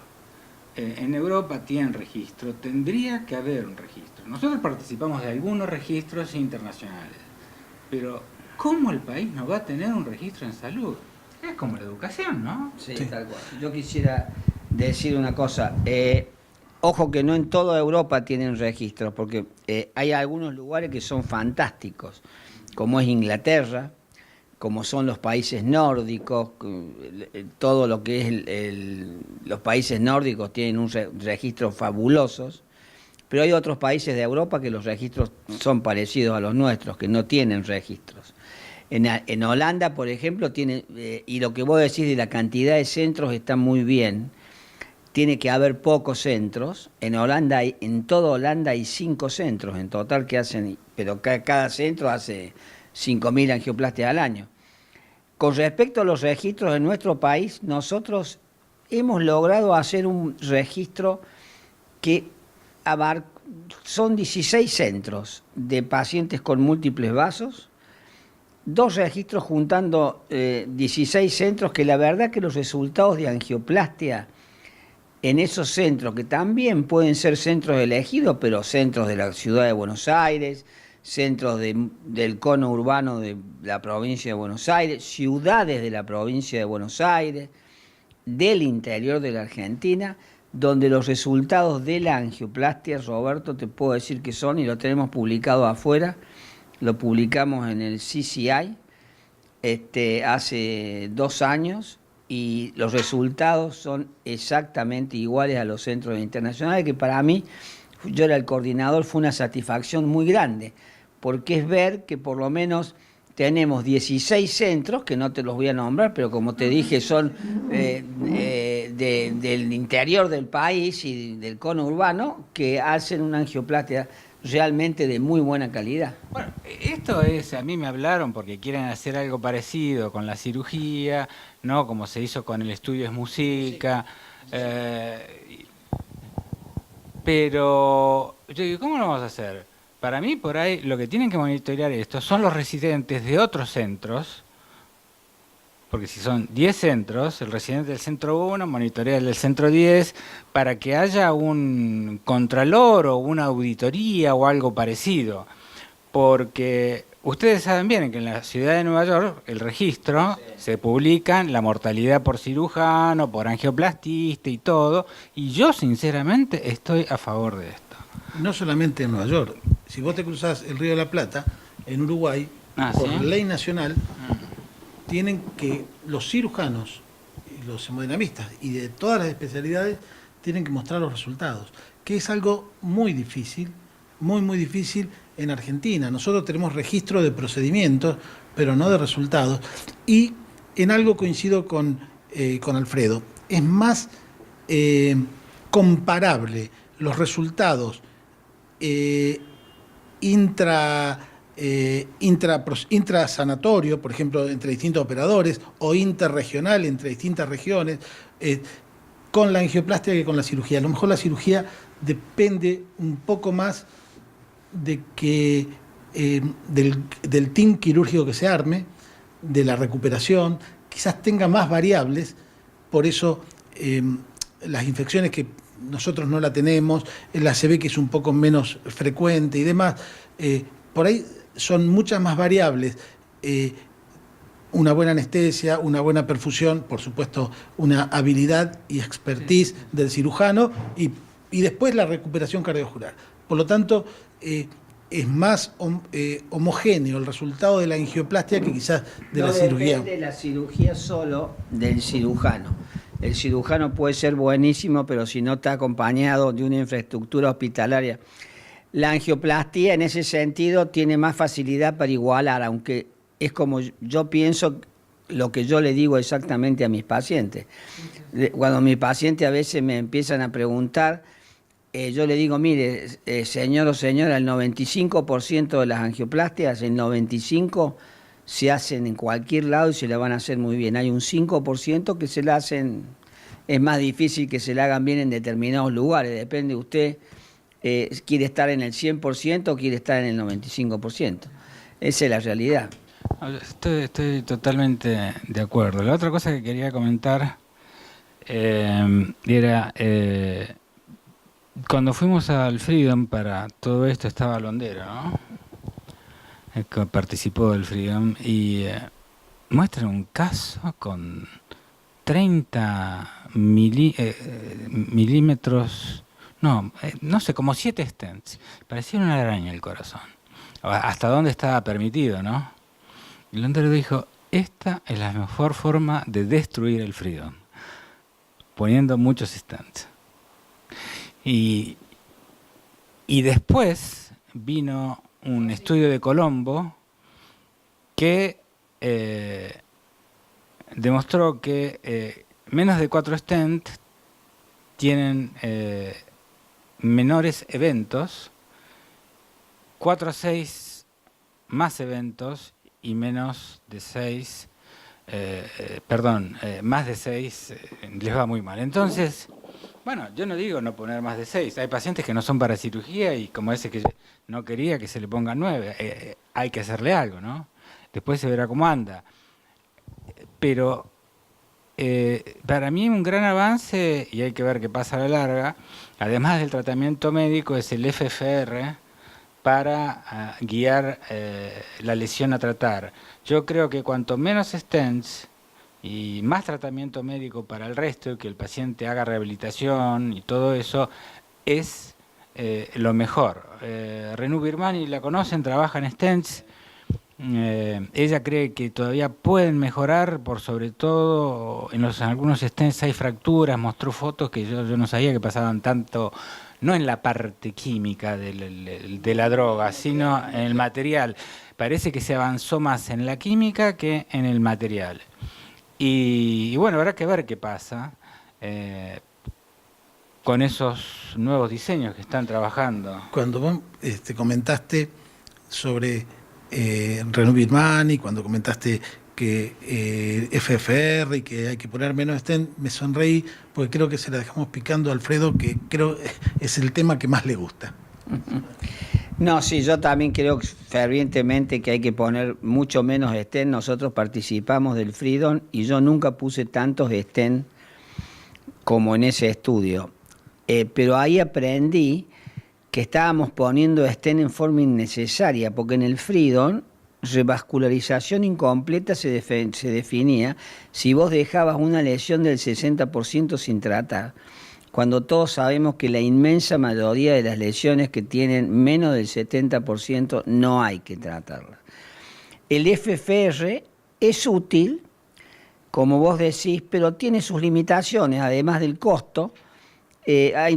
Speaker 3: en Europa tienen registro, tendría que haber un registro. Nosotros participamos de algunos registros internacionales, pero ¿cómo el país no va a tener un registro en salud? Es como la educación, ¿no?
Speaker 2: Sí, tal cual. Yo quisiera decir una cosa. Ojo que no en toda Europa tienen registros, porque hay algunos lugares que son fantásticos, como es Inglaterra, como son los países nórdicos, todo lo que es los países nórdicos tienen un registros fabulosos, pero hay otros países de Europa que los registros son parecidos a los nuestros, que no tienen registros. En Holanda, por ejemplo, tiene, y lo que vos decís de la cantidad de centros está muy bien. Tiene que haber pocos centros. En toda Holanda hay 5 centros en total que hacen, pero cada centro hace 5.000 angioplastias al año. Con respecto a los registros en nuestro país, nosotros hemos logrado hacer un registro que son 16 centros de pacientes con múltiples vasos, 2 registros juntando 16 centros, que la verdad que los resultados de angioplastia en esos centros, que también pueden ser centros elegidos, pero centros de la ciudad de Buenos Aires, centros del cono urbano de la provincia de Buenos Aires, ciudades de la provincia de Buenos Aires, del interior de la Argentina, donde los resultados de la angioplastia, Roberto, te puedo decir que son, y lo tenemos publicado afuera, lo publicamos en el CCI hace 2 años, y los resultados son exactamente iguales a los centros internacionales, que para mí, yo era el coordinador, fue una satisfacción muy grande, porque es ver que por lo menos tenemos 16 centros, que no te los voy a nombrar, pero como te dije, son del interior del país y del cono urbano, que hacen una angioplastia realmente de muy buena calidad.
Speaker 3: Bueno, esto es, a mí me hablaron porque quieren hacer algo parecido con la cirugía, ¿no? Como se hizo con el estudio es música, pero yo digo, ¿cómo lo vamos a hacer? Para mí, por ahí, lo que tienen que monitorear esto son los residentes de otros centros, porque si son 10 centros, el residente del centro 1 monitorea el del centro 10, para que haya un contralor o una auditoría o algo parecido. Porque ustedes saben bien que en la ciudad de Nueva York el registro se publican la mortalidad por cirujano, por angioplastista y todo, y yo sinceramente estoy a favor de esto.
Speaker 1: No solamente en Nueva York, si vos te cruzás el Río de la Plata, en Uruguay, por
Speaker 3: ¿sí?
Speaker 1: ley nacional, tienen que los cirujanos, los hemodinamistas y de todas las especialidades tienen que mostrar los resultados, que es algo muy difícil, muy difícil en Argentina. Nosotros tenemos registro de procedimientos, pero no de resultados. Y en algo coincido con Alfredo, es más comparable los resultados intrasanatorio, por ejemplo, entre distintos operadores, o interregional, entre distintas regiones, con la angioplastia que con la cirugía. A lo mejor la cirugía depende un poco más de que del team quirúrgico que se arme, de la recuperación, quizás tenga más variables, por eso las infecciones que nosotros no la tenemos, la ACV que es un poco menos frecuente y demás, por ahí son muchas más variables, una buena anestesia, una buena perfusión, por supuesto una habilidad y expertise del cirujano y después la recuperación cardiovascular. Por lo tanto, es más homogéneo el resultado de la angioplastia que quizás de la cirugía.
Speaker 2: No depende la cirugía solo del cirujano. El cirujano puede ser buenísimo, pero si no está acompañado de una infraestructura hospitalaria. La angioplastia en ese sentido tiene más facilidad para igualar, aunque es como yo pienso lo que yo le digo exactamente a mis pacientes. Cuando mis pacientes a veces me empiezan a preguntar, yo le digo, mire, señor o señora, el 95% de las angioplastias, el 95% se hacen en cualquier lado y se la van a hacer muy bien. Hay un 5% que se la hacen, es más difícil que se la hagan bien en determinados lugares. Depende de usted, quiere estar en el 100% o quiere estar en el 95%. Esa es la realidad.
Speaker 3: Estoy totalmente de acuerdo. La otra cosa que quería comentar era, cuando fuimos al Freedom para todo esto estaba Londero, ¿no? El que participó del Freedom y muestran un caso con 30 milímetros, no sé, como 7 stents. Parecía una araña el corazón. Hasta dónde estaba permitido, ¿no? Y Londero dijo, esta es la mejor forma de destruir el Freedom, poniendo muchos stents. Y después vino un estudio de Colombo que demostró que menos de 4 stents tienen menores eventos, 4 a 6 más eventos y menos de 6, más de 6 les va muy mal. Entonces, bueno, yo no digo no poner más de 6. Hay pacientes que no son para cirugía y como ese que no quería que se le pongan 9. Hay que hacerle algo, ¿no? Después se verá cómo anda. Pero para mí un gran avance, y hay que ver qué pasa a la larga, además del tratamiento médico, es el FFR para guiar la lesión a tratar. Yo creo que cuanto menos stents y más tratamiento médico para el resto, que el paciente haga rehabilitación y todo eso, es lo mejor. Renú Birmani la conocen, trabaja en stents. Ella cree que todavía pueden mejorar, por sobre todo en algunos stents hay fracturas, mostró fotos que yo no sabía que pasaban tanto, no en la parte química de la droga, sino en el material. Parece que se avanzó más en la química que en el material. Y bueno, habrá que ver qué pasa con esos nuevos diseños que están trabajando.
Speaker 1: Cuando vos comentaste sobre Renú Birmani, cuando comentaste que FFR y que hay que poner menos stent, me sonreí porque creo que se la dejamos picando a Alfredo, que creo es el tema que más le gusta.
Speaker 2: No, sí, yo también creo fervientemente que hay que poner mucho menos stent. Nosotros participamos del Freedom y yo nunca puse tantos stent como en ese estudio. Pero ahí aprendí que estábamos poniendo stent en forma innecesaria, porque en el Freedom revascularización incompleta se definía si vos dejabas una lesión del 60% sin tratar, cuando todos sabemos que la inmensa mayoría de las lesiones que tienen menos del 70% no hay que tratarlas. El FFR es útil, como vos decís, pero tiene sus limitaciones, además del costo.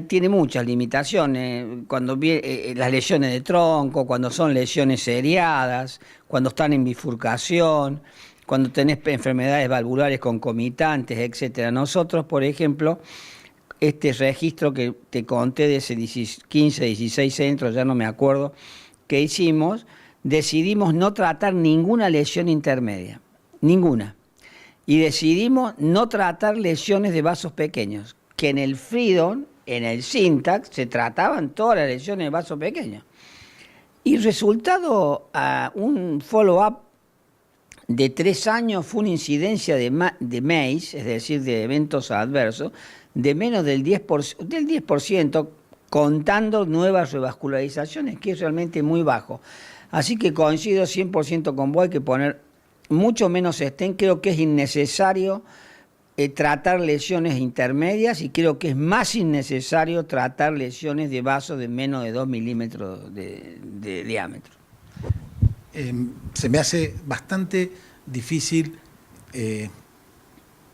Speaker 2: Tiene muchas limitaciones, cuando las lesiones de tronco, cuando son lesiones seriadas, cuando están en bifurcación, cuando tenés enfermedades valvulares concomitantes, etcétera. Nosotros, por ejemplo, este registro que te conté de ese 15, 16 centros, ya no me acuerdo, que hicimos, decidimos no tratar ninguna lesión intermedia, ninguna. Y decidimos no tratar lesiones de vasos pequeños, que en el Freedom, en el Syntax, se trataban todas las lesiones de vasos pequeños. Y resultado a un follow-up de 3 años fue una incidencia de MACE, es decir, de eventos adversos, de menos del 10%, contando nuevas revascularizaciones, que es realmente muy bajo. Así que coincido 100% con vos, hay que poner mucho menos stent. Creo que es innecesario tratar lesiones intermedias y creo que es más innecesario tratar lesiones de vasos de menos de 2 milímetros de diámetro.
Speaker 1: Se me hace bastante difícil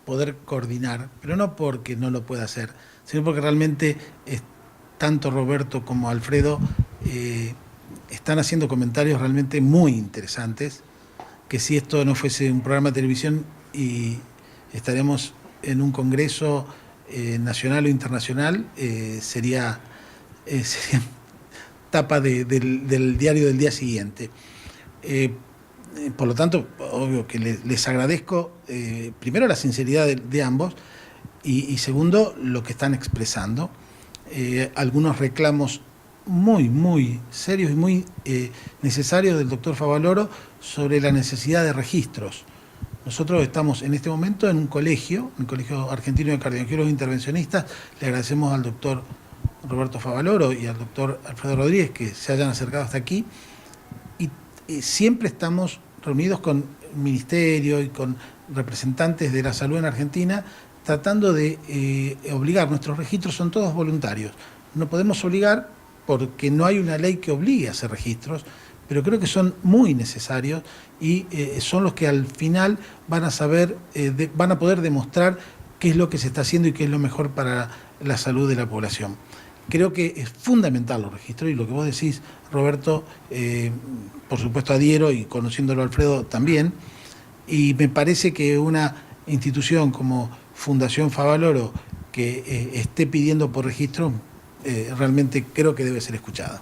Speaker 1: poder coordinar, pero no porque no lo pueda hacer, sino porque realmente tanto Roberto como Alfredo están haciendo comentarios realmente muy interesantes, que si esto no fuese un programa de televisión y estaremos en un congreso nacional o internacional, sería tapa del diario del día siguiente. Por lo tanto, obvio que les agradezco primero la sinceridad de ambos y segundo lo que están expresando. Algunos reclamos muy serios y muy necesarios del doctor Favaloro sobre la necesidad de registros. Nosotros estamos en este momento en un colegio, el Colegio Argentino de Cardiólogos Intervencionistas. Le agradecemos al doctor Roberto Favaloro y al doctor Alfredo Rodríguez que se hayan acercado hasta aquí. Y siempre estamos reunidos con el Ministerio y con representantes de la salud en Argentina, tratando de obligar. Nuestros registros son todos voluntarios. No podemos obligar porque no hay una ley que obligue a hacer registros, pero creo que son muy necesarios y son los que al final van a saber, van a poder demostrar qué es lo que se está haciendo y qué es lo mejor para la salud de la población. Creo que es fundamental los registros y lo que vos decís, Roberto, por supuesto adhiero y conociéndolo a Alfredo también, y me parece que una institución como Fundación Favaloro que esté pidiendo por registro, realmente creo que debe ser escuchada.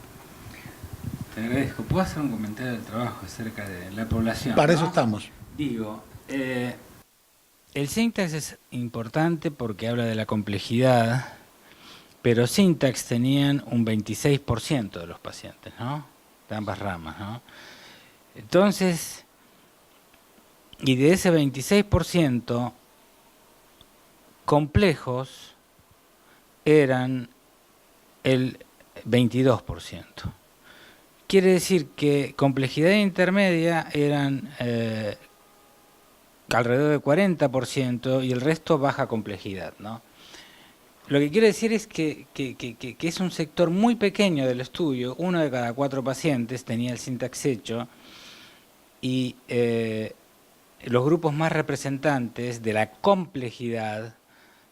Speaker 3: Te agradezco. ¿Puedo hacer un comentario del trabajo acerca de la población?
Speaker 1: Para eso estamos.
Speaker 3: Digo, el Syntax es importante porque habla de la complejidad, pero Syntax tenían un 26% de los pacientes, ¿no? De ambas ramas, ¿no? Entonces, y de ese 26%, complejos eran el 22%. Quiere decir que complejidad intermedia eran alrededor del 40% y el resto baja complejidad, ¿no? Lo que quiero decir es que es un sector muy pequeño del estudio. 1 de cada 4 pacientes tenía el Syntax hecho y los grupos más representantes de la complejidad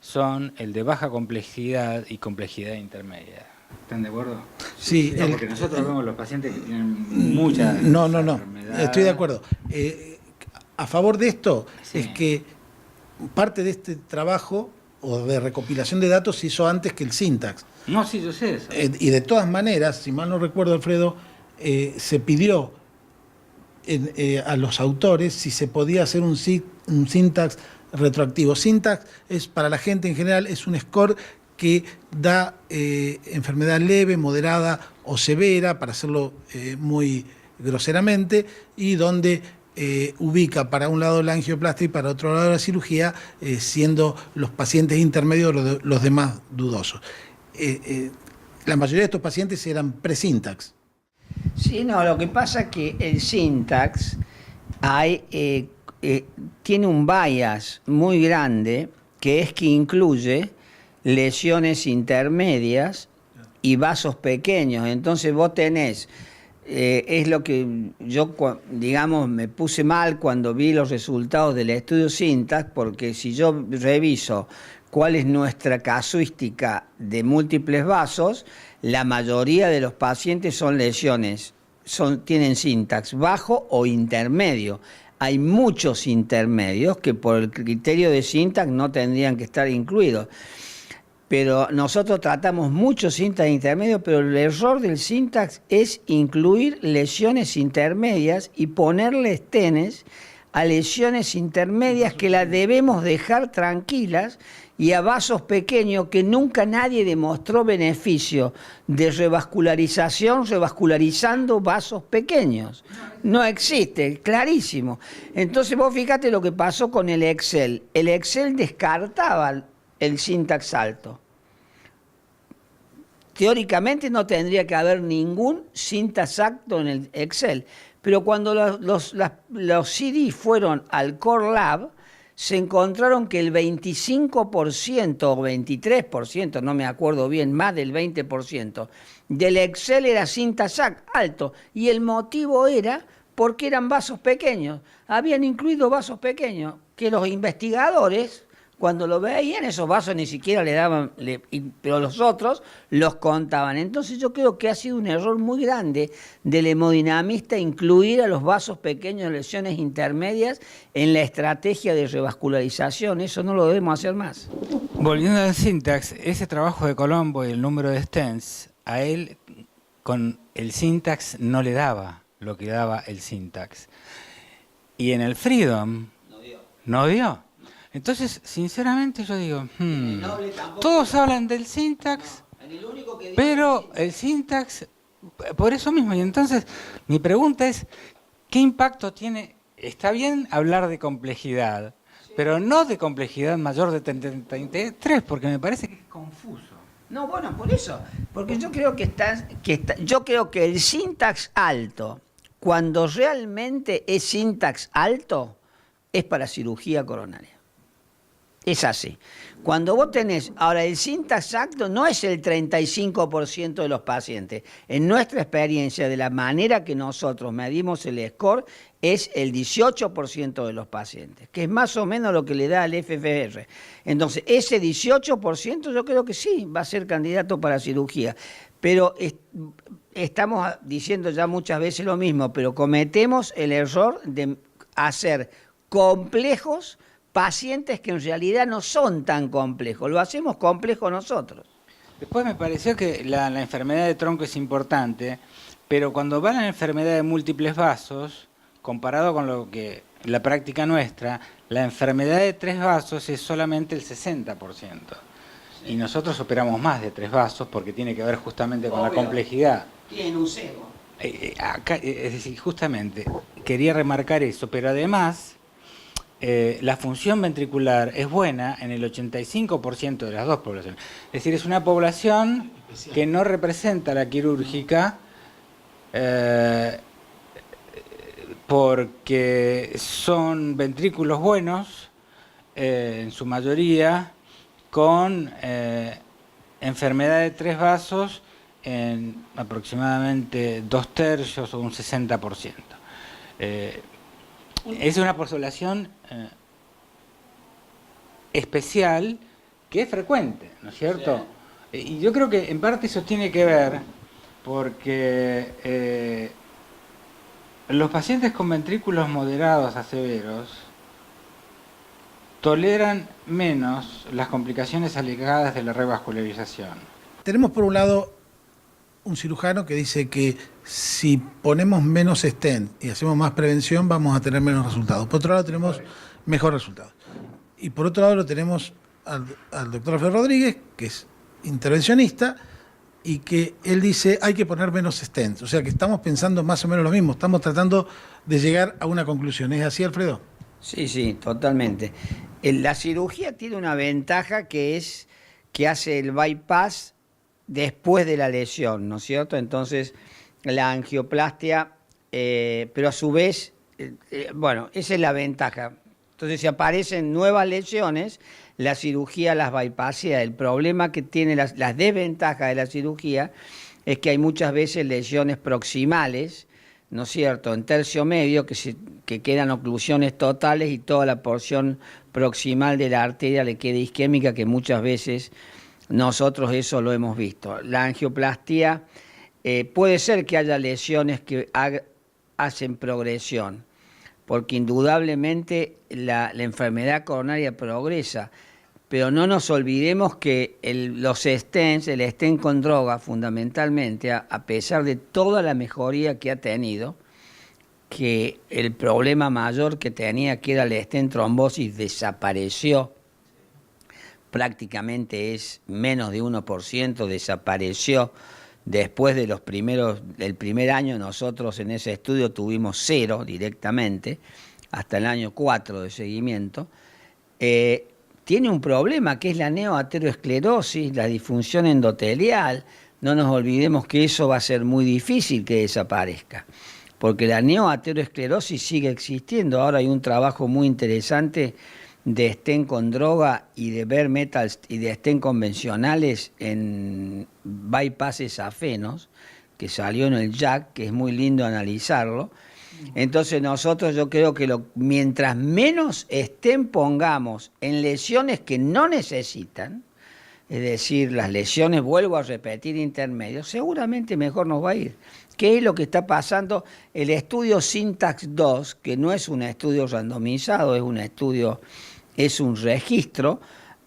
Speaker 3: son el de baja complejidad y complejidad intermedia. ¿Están de acuerdo?
Speaker 1: Sí.
Speaker 3: No, porque nosotros vemos los pacientes que tienen muchas enfermedades.
Speaker 1: Estoy de acuerdo. A favor de esto, sí, es que parte de este trabajo o de recopilación de datos se hizo antes que el Syntax.
Speaker 3: No, sí, yo sé eso.
Speaker 1: Y de todas maneras, si mal no recuerdo, Alfredo, se pidió a los autores si se podía hacer un Syntax retroactivo. Syntax es, para la gente en general, es un score que da enfermedad leve, moderada o severa, para hacerlo muy groseramente, y donde ubica para un lado la angioplastia y para otro lado la cirugía, siendo los pacientes intermedios los demás dudosos. La mayoría de estos pacientes eran pre-Syntax.
Speaker 2: Sí, no, lo que pasa es que el Syntax tiene un bias muy grande, que es que incluye lesiones intermedias y vasos pequeños. Entonces vos tenés, es lo que yo, digamos, me puse mal cuando vi los resultados del estudio Syntax, porque si yo reviso cuál es nuestra casuística de múltiples vasos, la mayoría de los pacientes son lesiones, tienen Syntax bajo o intermedio. Hay muchos intermedios que por el criterio de Syntax no tendrían que estar incluidos. Pero nosotros tratamos muchos Syntax intermedios, pero el error del Syntax es incluir lesiones intermedias y ponerle estenes a lesiones intermedias que las debemos dejar tranquilas, y a vasos pequeños que nunca nadie demostró beneficio de revascularizando vasos pequeños. No existe, clarísimo. Entonces vos fíjate lo que pasó con el Excel. El Excel descartaba el Syntax alto. Teóricamente no tendría que haber ningún Syntax alto en el Excel, pero cuando los CD fueron al Core Lab, se encontraron que el 25% o 23%, no me acuerdo bien, más del 20%, del Excel era Syntax alto, y el motivo era porque eran vasos pequeños. Habían incluido vasos pequeños, que los investigadores, cuando lo veían, esos vasos ni siquiera le daban, pero los otros los contaban. Entonces yo creo que ha sido un error muy grande del hemodinamista incluir a los vasos pequeños en lesiones intermedias en la estrategia de revascularización. Eso no lo debemos hacer más.
Speaker 3: Volviendo al Syntax, ese trabajo de Colombo y el número de stents, a él con el Syntax no le daba lo que daba el Syntax. Y en el Freedom no dio. Entonces, sinceramente yo digo, todos hablan del Syntax
Speaker 2: El único que dice
Speaker 3: Pero el Syntax, por eso mismo, y entonces mi pregunta es, ¿qué impacto tiene? Está bien hablar de complejidad, pero no de complejidad mayor de 33, porque me parece que es confuso.
Speaker 2: No, bueno, por eso, porque yo creo yo creo que el Syntax alto, cuando realmente es Syntax alto, es para cirugía coronaria. Es así. Cuando vos tenés, ahora el Syntax alto no es el 35% de los pacientes. En nuestra experiencia, de la manera que nosotros medimos el score, es el 18% de los pacientes, que es más o menos lo que le da al FFR. Entonces, ese 18% yo creo que sí, va a ser candidato para cirugía. Pero estamos diciendo ya muchas veces lo mismo, pero cometemos el error de hacer complejos pacientes que en realidad no son tan complejos, lo hacemos complejo nosotros.
Speaker 3: Después me pareció que la enfermedad de tronco es importante, pero cuando va la enfermedad de múltiples vasos, comparado con lo que la práctica nuestra, la enfermedad de 3 vasos es solamente el 60%. Y nosotros operamos más de 3 vasos porque tiene que ver justamente con la complejidad.
Speaker 2: Tienen un cebo.
Speaker 3: Es decir, justamente, quería remarcar eso, pero además la función ventricular es buena en el 85% de las dos poblaciones. Es decir, es una población que no representa la quirúrgica porque son ventrículos buenos, en su mayoría, con enfermedad de 3 vasos en aproximadamente 2/3 o un 60%. Es una población especial que es frecuente, ¿no es cierto? Sí. Y yo creo que en parte eso tiene que ver porque los pacientes con ventrículos moderados a severos toleran menos las complicaciones alegadas de la revascularización.
Speaker 1: Tenemos por un lado un cirujano que dice que si ponemos menos stent y hacemos más prevención vamos a tener menos resultados. Por otro lado tenemos mejor resultados. Y por otro lado lo tenemos al doctor Alfredo Rodríguez, que es intervencionista, y que él dice hay que poner menos stents. O sea que estamos pensando más o menos lo mismo, estamos tratando de llegar a una conclusión. ¿Es así, Alfredo?
Speaker 2: Sí, sí, totalmente. La cirugía tiene una ventaja que es que hace el bypass después de la lesión, ¿no es cierto? Entonces, la angioplastia, pero a su vez, bueno, esa es la ventaja. Entonces, si aparecen nuevas lesiones, la cirugía las bypassea. El problema que tiene, las desventajas de la cirugía, es que hay muchas veces lesiones proximales, ¿no es cierto?, en tercio medio, que quedan oclusiones totales y toda la porción proximal de la arteria le queda isquémica, que muchas veces nosotros eso lo hemos visto. La angioplastía, puede ser que haya lesiones que hacen progresión, porque indudablemente la enfermedad coronaria progresa, pero no nos olvidemos que los stents, el stent con droga fundamentalmente, a pesar de toda la mejoría que ha tenido, que el problema mayor que tenía, que era el stent trombosis, desapareció, prácticamente es menos de 1%, desapareció. Después de del primer año nosotros en ese estudio tuvimos 0 directamente, hasta el año 4 de seguimiento. Tiene un problema que es la neoateroesclerosis, la disfunción endotelial. No nos olvidemos que eso va a ser muy difícil que desaparezca, porque la neoateroesclerosis sigue existiendo. Ahora hay un trabajo muy interesante de stent con droga y de bare metals y de stent convencionales en bypasses afenos, que salió en el JACC, que es muy lindo analizarlo. Entonces nosotros, yo creo que mientras menos stent pongamos en lesiones que no necesitan, es decir, las lesiones, vuelvo a repetir, intermedios, seguramente mejor nos va a ir. ¿Qué es lo que está pasando? El estudio Syntax 2, que no es un estudio randomizado, es un registro,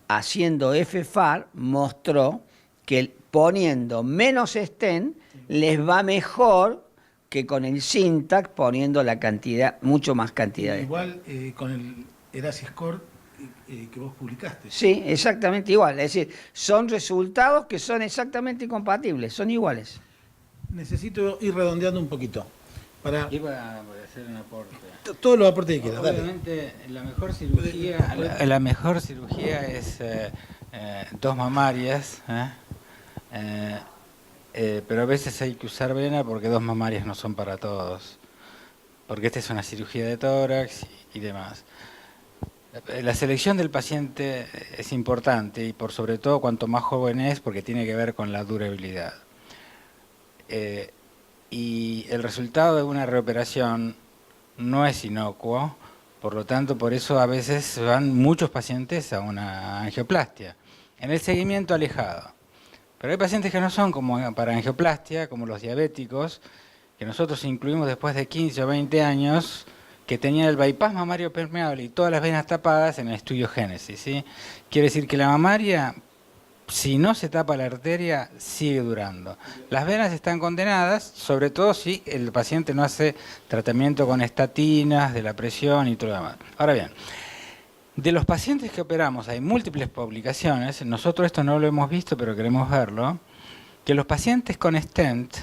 Speaker 2: haciendo FFAR, mostró que poniendo menos stent les va mejor que con el Syntax poniendo la cantidad, mucho más cantidad.
Speaker 1: Igual con el ERASI Score que vos publicaste.
Speaker 2: Sí, exactamente igual. Es decir, son resultados que son exactamente compatibles, son iguales.
Speaker 1: Necesito ir redondeando un poquito. Para
Speaker 3: Iba a hacer un aporte.
Speaker 1: todos los aportes que quieras, dale.
Speaker 3: Obviamente la mejor cirugía es dos mamarias, pero a veces hay que usar vena porque dos mamarias no son para todos, porque esta es una cirugía de tórax y demás. La selección del paciente es importante y por sobre todo cuanto más joven es, porque tiene que ver con la durabilidad. Y el resultado de una reoperación no es inocuo, por lo tanto, por eso a veces van muchos pacientes a una angioplastia, en el seguimiento alejado. Pero hay pacientes que no son como para angioplastia, como los diabéticos, que nosotros incluimos después de 15 o 20 años, que tenían el bypass mamario permeable y todas las venas tapadas en el estudio Génesis, ¿sí? Quiere decir que la mamaria, si no se tapa la arteria, sigue durando. Las venas están condenadas, sobre todo si el paciente no hace tratamiento con estatinas, de la presión y todo lo demás. Ahora bien, de los pacientes que operamos, hay múltiples publicaciones, nosotros esto no lo hemos visto, pero queremos verlo, que los pacientes con stent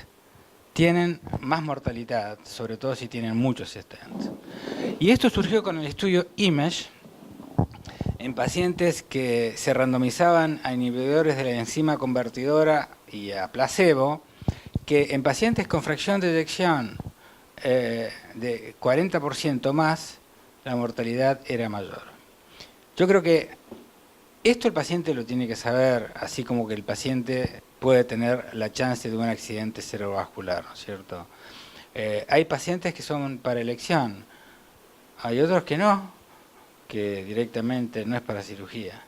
Speaker 3: tienen más mortalidad, sobre todo si tienen muchos stents. Y esto surgió con el estudio IMAGE, en pacientes que se randomizaban a inhibidores de la enzima convertidora y a placebo, que en pacientes con fracción de eyección de 40% más, la mortalidad era mayor. Yo creo que esto el paciente lo tiene que saber, así como que el paciente puede tener la chance de un accidente cerebrovascular, ¿no es cierto? Hay pacientes que son para elección, hay otros que no, que directamente no es para cirugía,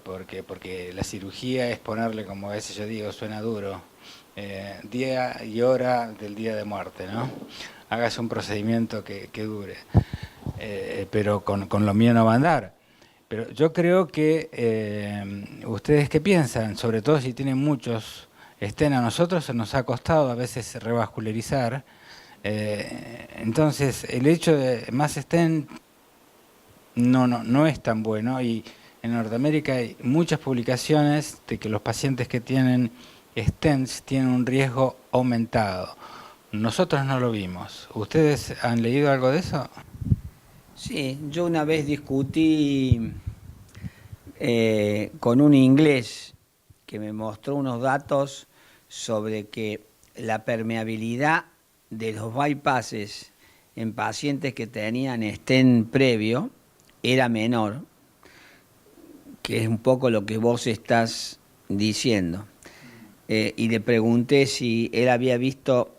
Speaker 3: porque la cirugía es ponerle, como a veces yo digo, suena duro, día y hora del día de muerte, ¿no? Hágase un procedimiento que dure, pero con lo mío no va a andar. Pero yo creo que ustedes qué piensan, sobre todo si tienen muchos stent, a nosotros se nos ha costado a veces revascularizar, entonces el hecho de más stent no es tan bueno, y en Norteamérica hay muchas publicaciones de que los pacientes que tienen stents tienen un riesgo aumentado. Nosotros no lo vimos. ¿Ustedes han leído algo de eso?
Speaker 2: Sí, yo una vez discutí con un inglés que me mostró unos datos sobre que la permeabilidad de los bypasses en pacientes que tenían stent previo era menor, que es un poco lo que vos estás diciendo. Y le pregunté si él había visto,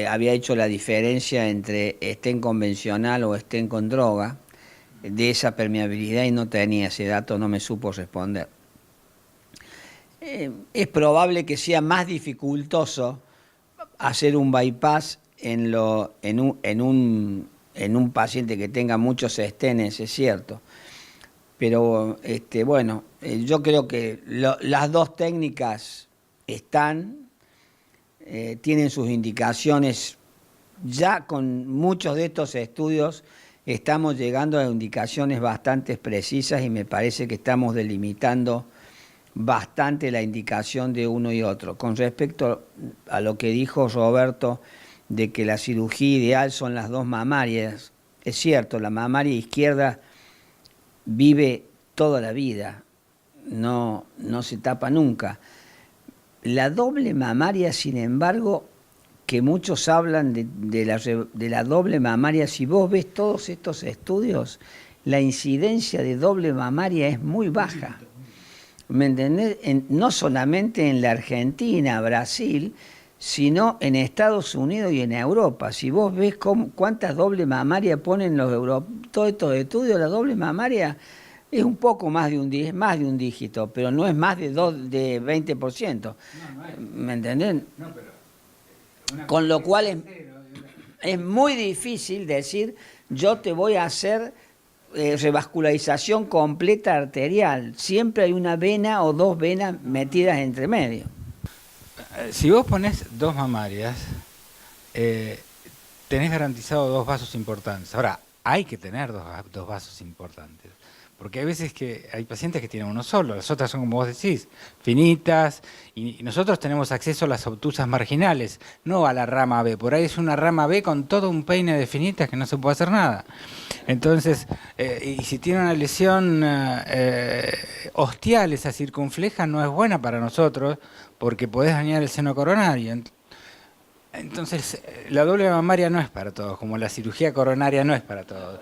Speaker 2: había hecho la diferencia entre stent convencional o stent con droga, de esa permeabilidad, y no tenía ese dato, no me supo responder. Es probable que sea más dificultoso hacer un bypass en un paciente que tenga muchos stents, es cierto. Pero bueno, yo creo que las dos técnicas tienen sus indicaciones. Ya con muchos de estos estudios estamos llegando a indicaciones bastante precisas, y me parece que estamos delimitando bastante la indicación de uno y otro. Con respecto a lo que dijo Roberto, de que la cirugía ideal son las dos mamarias, es cierto, la mamaria izquierda vive toda la vida, no se tapa nunca. La doble mamaria, sin embargo, que muchos hablan de la doble mamaria, si vos ves todos estos estudios, la incidencia de doble mamaria es muy baja. ¿Me entendés? No solamente en la Argentina, Brasil, sino en Estados Unidos y en Europa. Si vos ves cuántas doble mamaria ponen todos estos estudios, la doble mamaria es un poco más de un dígito, pero no es más de 20%. ¿Me entendés? No, pero con lo cual es muy difícil decir, yo te voy a hacer revascularización completa arterial. Siempre hay una vena o dos venas metidas entre medio.
Speaker 3: Si vos ponés dos mamarias, tenés garantizado dos vasos importantes. Ahora, hay que tener dos vasos importantes. Porque hay veces que hay pacientes que tienen uno solo, las otras son, como vos decís, finitas, y nosotros tenemos acceso a las obtusas marginales, no a la rama B. Por ahí es una rama B con todo un peine de finitas que no se puede hacer nada. Entonces, y si tiene una lesión ostial, esa circunfleja no es buena para nosotros, porque podés dañar el seno coronario. Entonces, la doble mamaria no es para todos, como la cirugía coronaria no es para todos.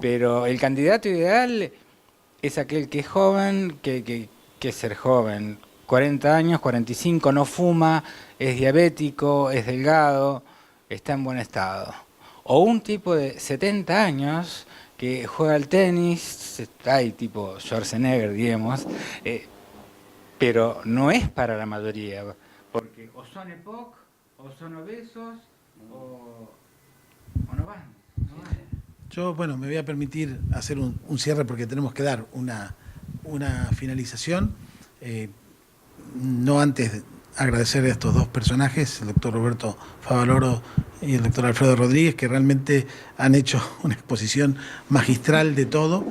Speaker 3: Pero el candidato ideal es aquel que es joven, que es ser joven. 40 años, 45, no fuma, es diabético, es delgado, está en buen estado. O un tipo de 70 años que juega al tenis, hay tipo Schwarzenegger, digamos, pero no es para la mayoría, porque o son EPOC, o son obesos, o no van.
Speaker 1: Yo, bueno, me voy a permitir hacer un cierre porque tenemos que dar una finalización. No antes agradecer a estos dos personajes, el doctor Roberto Favaloro y el doctor Alfredo Rodríguez, que realmente han hecho una exposición magistral de todo.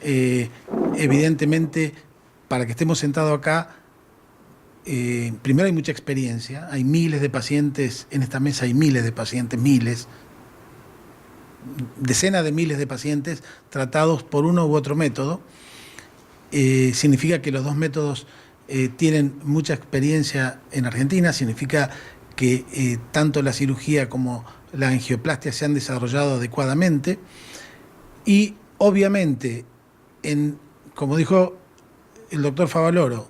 Speaker 1: Evidentemente, para que estemos sentados acá, primero hay mucha experiencia, hay miles de pacientes, en esta mesa hay miles de pacientes, decenas de miles de pacientes tratados por uno u otro método. Significa que los dos métodos tienen mucha experiencia en Argentina, significa que tanto la cirugía como la angioplastia se han desarrollado adecuadamente y obviamente, como dijo el doctor Favaloro,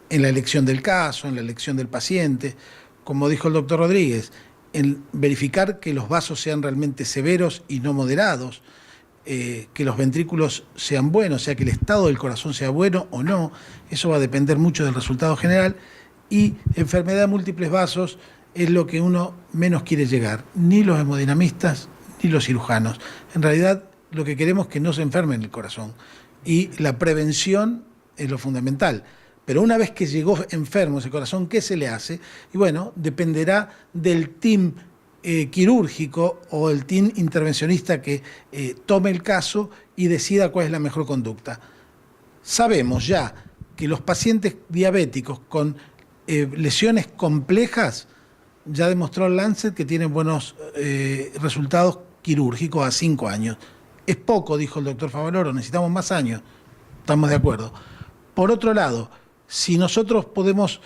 Speaker 1: en la elección del caso, en la elección del paciente, como dijo el doctor Rodríguez, en verificar que los vasos sean realmente severos y no moderados, que los ventrículos sean buenos, o sea, que el estado del corazón sea bueno o no, eso va a depender mucho del resultado general, y enfermedad de múltiples vasos es lo que uno menos quiere llegar, ni los hemodinamistas ni los cirujanos. En realidad, lo que queremos es que no se enfermen el corazón, y la prevención es lo fundamental. Pero una vez que llegó enfermo ese corazón, ¿qué se le hace? Y bueno, dependerá del team quirúrgico o el team intervencionista que tome el caso y decida cuál es la mejor conducta. Sabemos ya que los pacientes diabéticos con lesiones complejas, ya demostró el Lancet que tienen buenos resultados quirúrgicos a 5 años. Es poco, dijo el doctor Favaloro, necesitamos más años. Estamos de acuerdo. Por otro lado, si nosotros podemos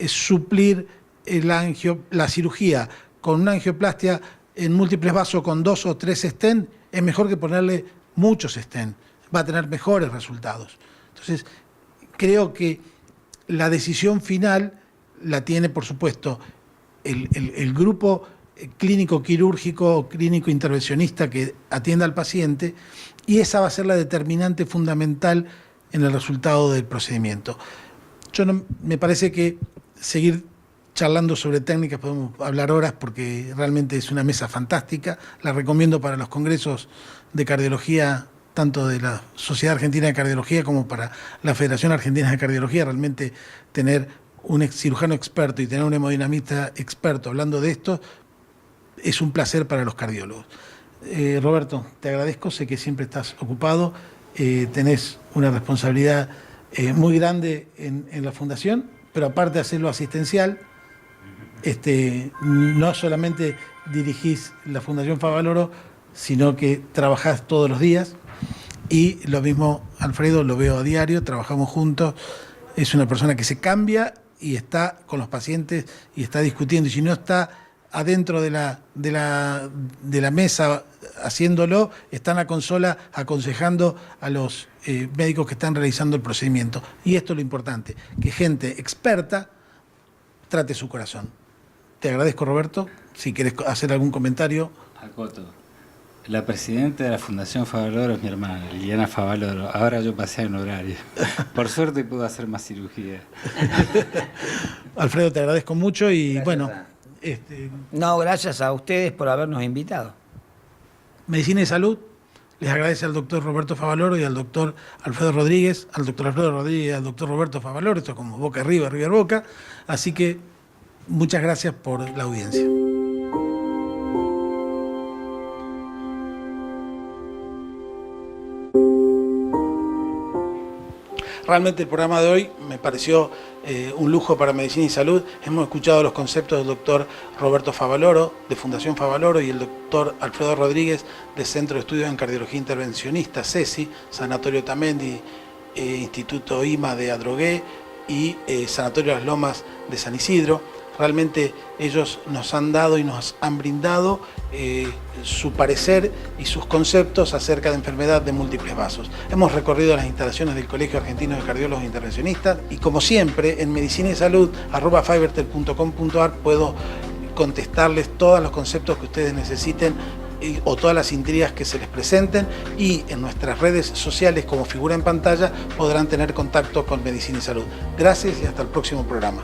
Speaker 1: suplir la cirugía con una angioplastia en múltiples vasos con 2 o 3 stent, es mejor que ponerle muchos stent. Va a tener mejores resultados. Entonces, creo que la decisión final la tiene, por supuesto, el grupo clínico quirúrgico o clínico intervencionista que atienda al paciente, y esa va a ser la determinante fundamental en el resultado del procedimiento. Me parece que seguir charlando sobre técnicas podemos hablar horas porque realmente es una mesa fantástica. La recomiendo para los congresos de cardiología, tanto de la Sociedad Argentina de Cardiología como para la Federación Argentina de Cardiología. Realmente tener un cirujano experto y tener un hemodinamista experto hablando de esto es un placer para los cardiólogos. Roberto, te agradezco, sé que siempre estás ocupado, tenés una responsabilidad muy grande en la fundación, pero aparte de hacerlo asistencial, no solamente dirigís la Fundación Favaloro, sino que trabajás todos los días, y lo mismo Alfredo, lo veo a diario, trabajamos juntos, es una persona que se cambia y está con los pacientes y está discutiendo, y si no está adentro de la mesa haciéndolo, está en la consola aconsejando a los médicos que están realizando el procedimiento. Y esto es lo importante, que gente experta trate su corazón. Te agradezco, Roberto. Si quieres hacer algún comentario.
Speaker 3: Acoto. La presidenta de la Fundación Favaloro es mi hermana, Liliana Favaloro. Ahora yo pasé en horario. Por suerte puedo hacer más cirugía.
Speaker 1: Alfredo, te agradezco mucho y
Speaker 2: Gracias,
Speaker 1: bueno...
Speaker 2: No, gracias a ustedes por habernos invitado.
Speaker 1: Medicina y Salud les agradece al doctor Roberto Favaloro y al doctor Alfredo Rodríguez, al doctor Alfredo Rodríguez y al doctor Roberto Favaloro, esto es como boca arriba, River Boca, así que muchas gracias por la audiencia. Realmente el programa de hoy me pareció un lujo para Medicina y Salud. Hemos escuchado los conceptos del doctor Roberto Favaloro, de Fundación Favaloro, y el doctor Alfredo Rodríguez, de Centro de Estudios en Cardiología Intervencionista, CESI, Sanatorio Tamendi, Instituto IMA de Adrogué y Sanatorio Las Lomas de San Isidro. Realmente ellos nos han dado y nos han brindado su parecer y sus conceptos acerca de enfermedad de múltiples vasos. Hemos recorrido las instalaciones del Colegio Argentino de Cardiólogos Intervencionistas y, como siempre, en Medicina y Salud @fibertel.com.ar puedo contestarles todos los conceptos que ustedes necesiten o todas las intrigas que se les presenten, y en nuestras redes sociales, como figura en pantalla, podrán tener contacto con Medicina y Salud. Gracias y hasta el próximo programa.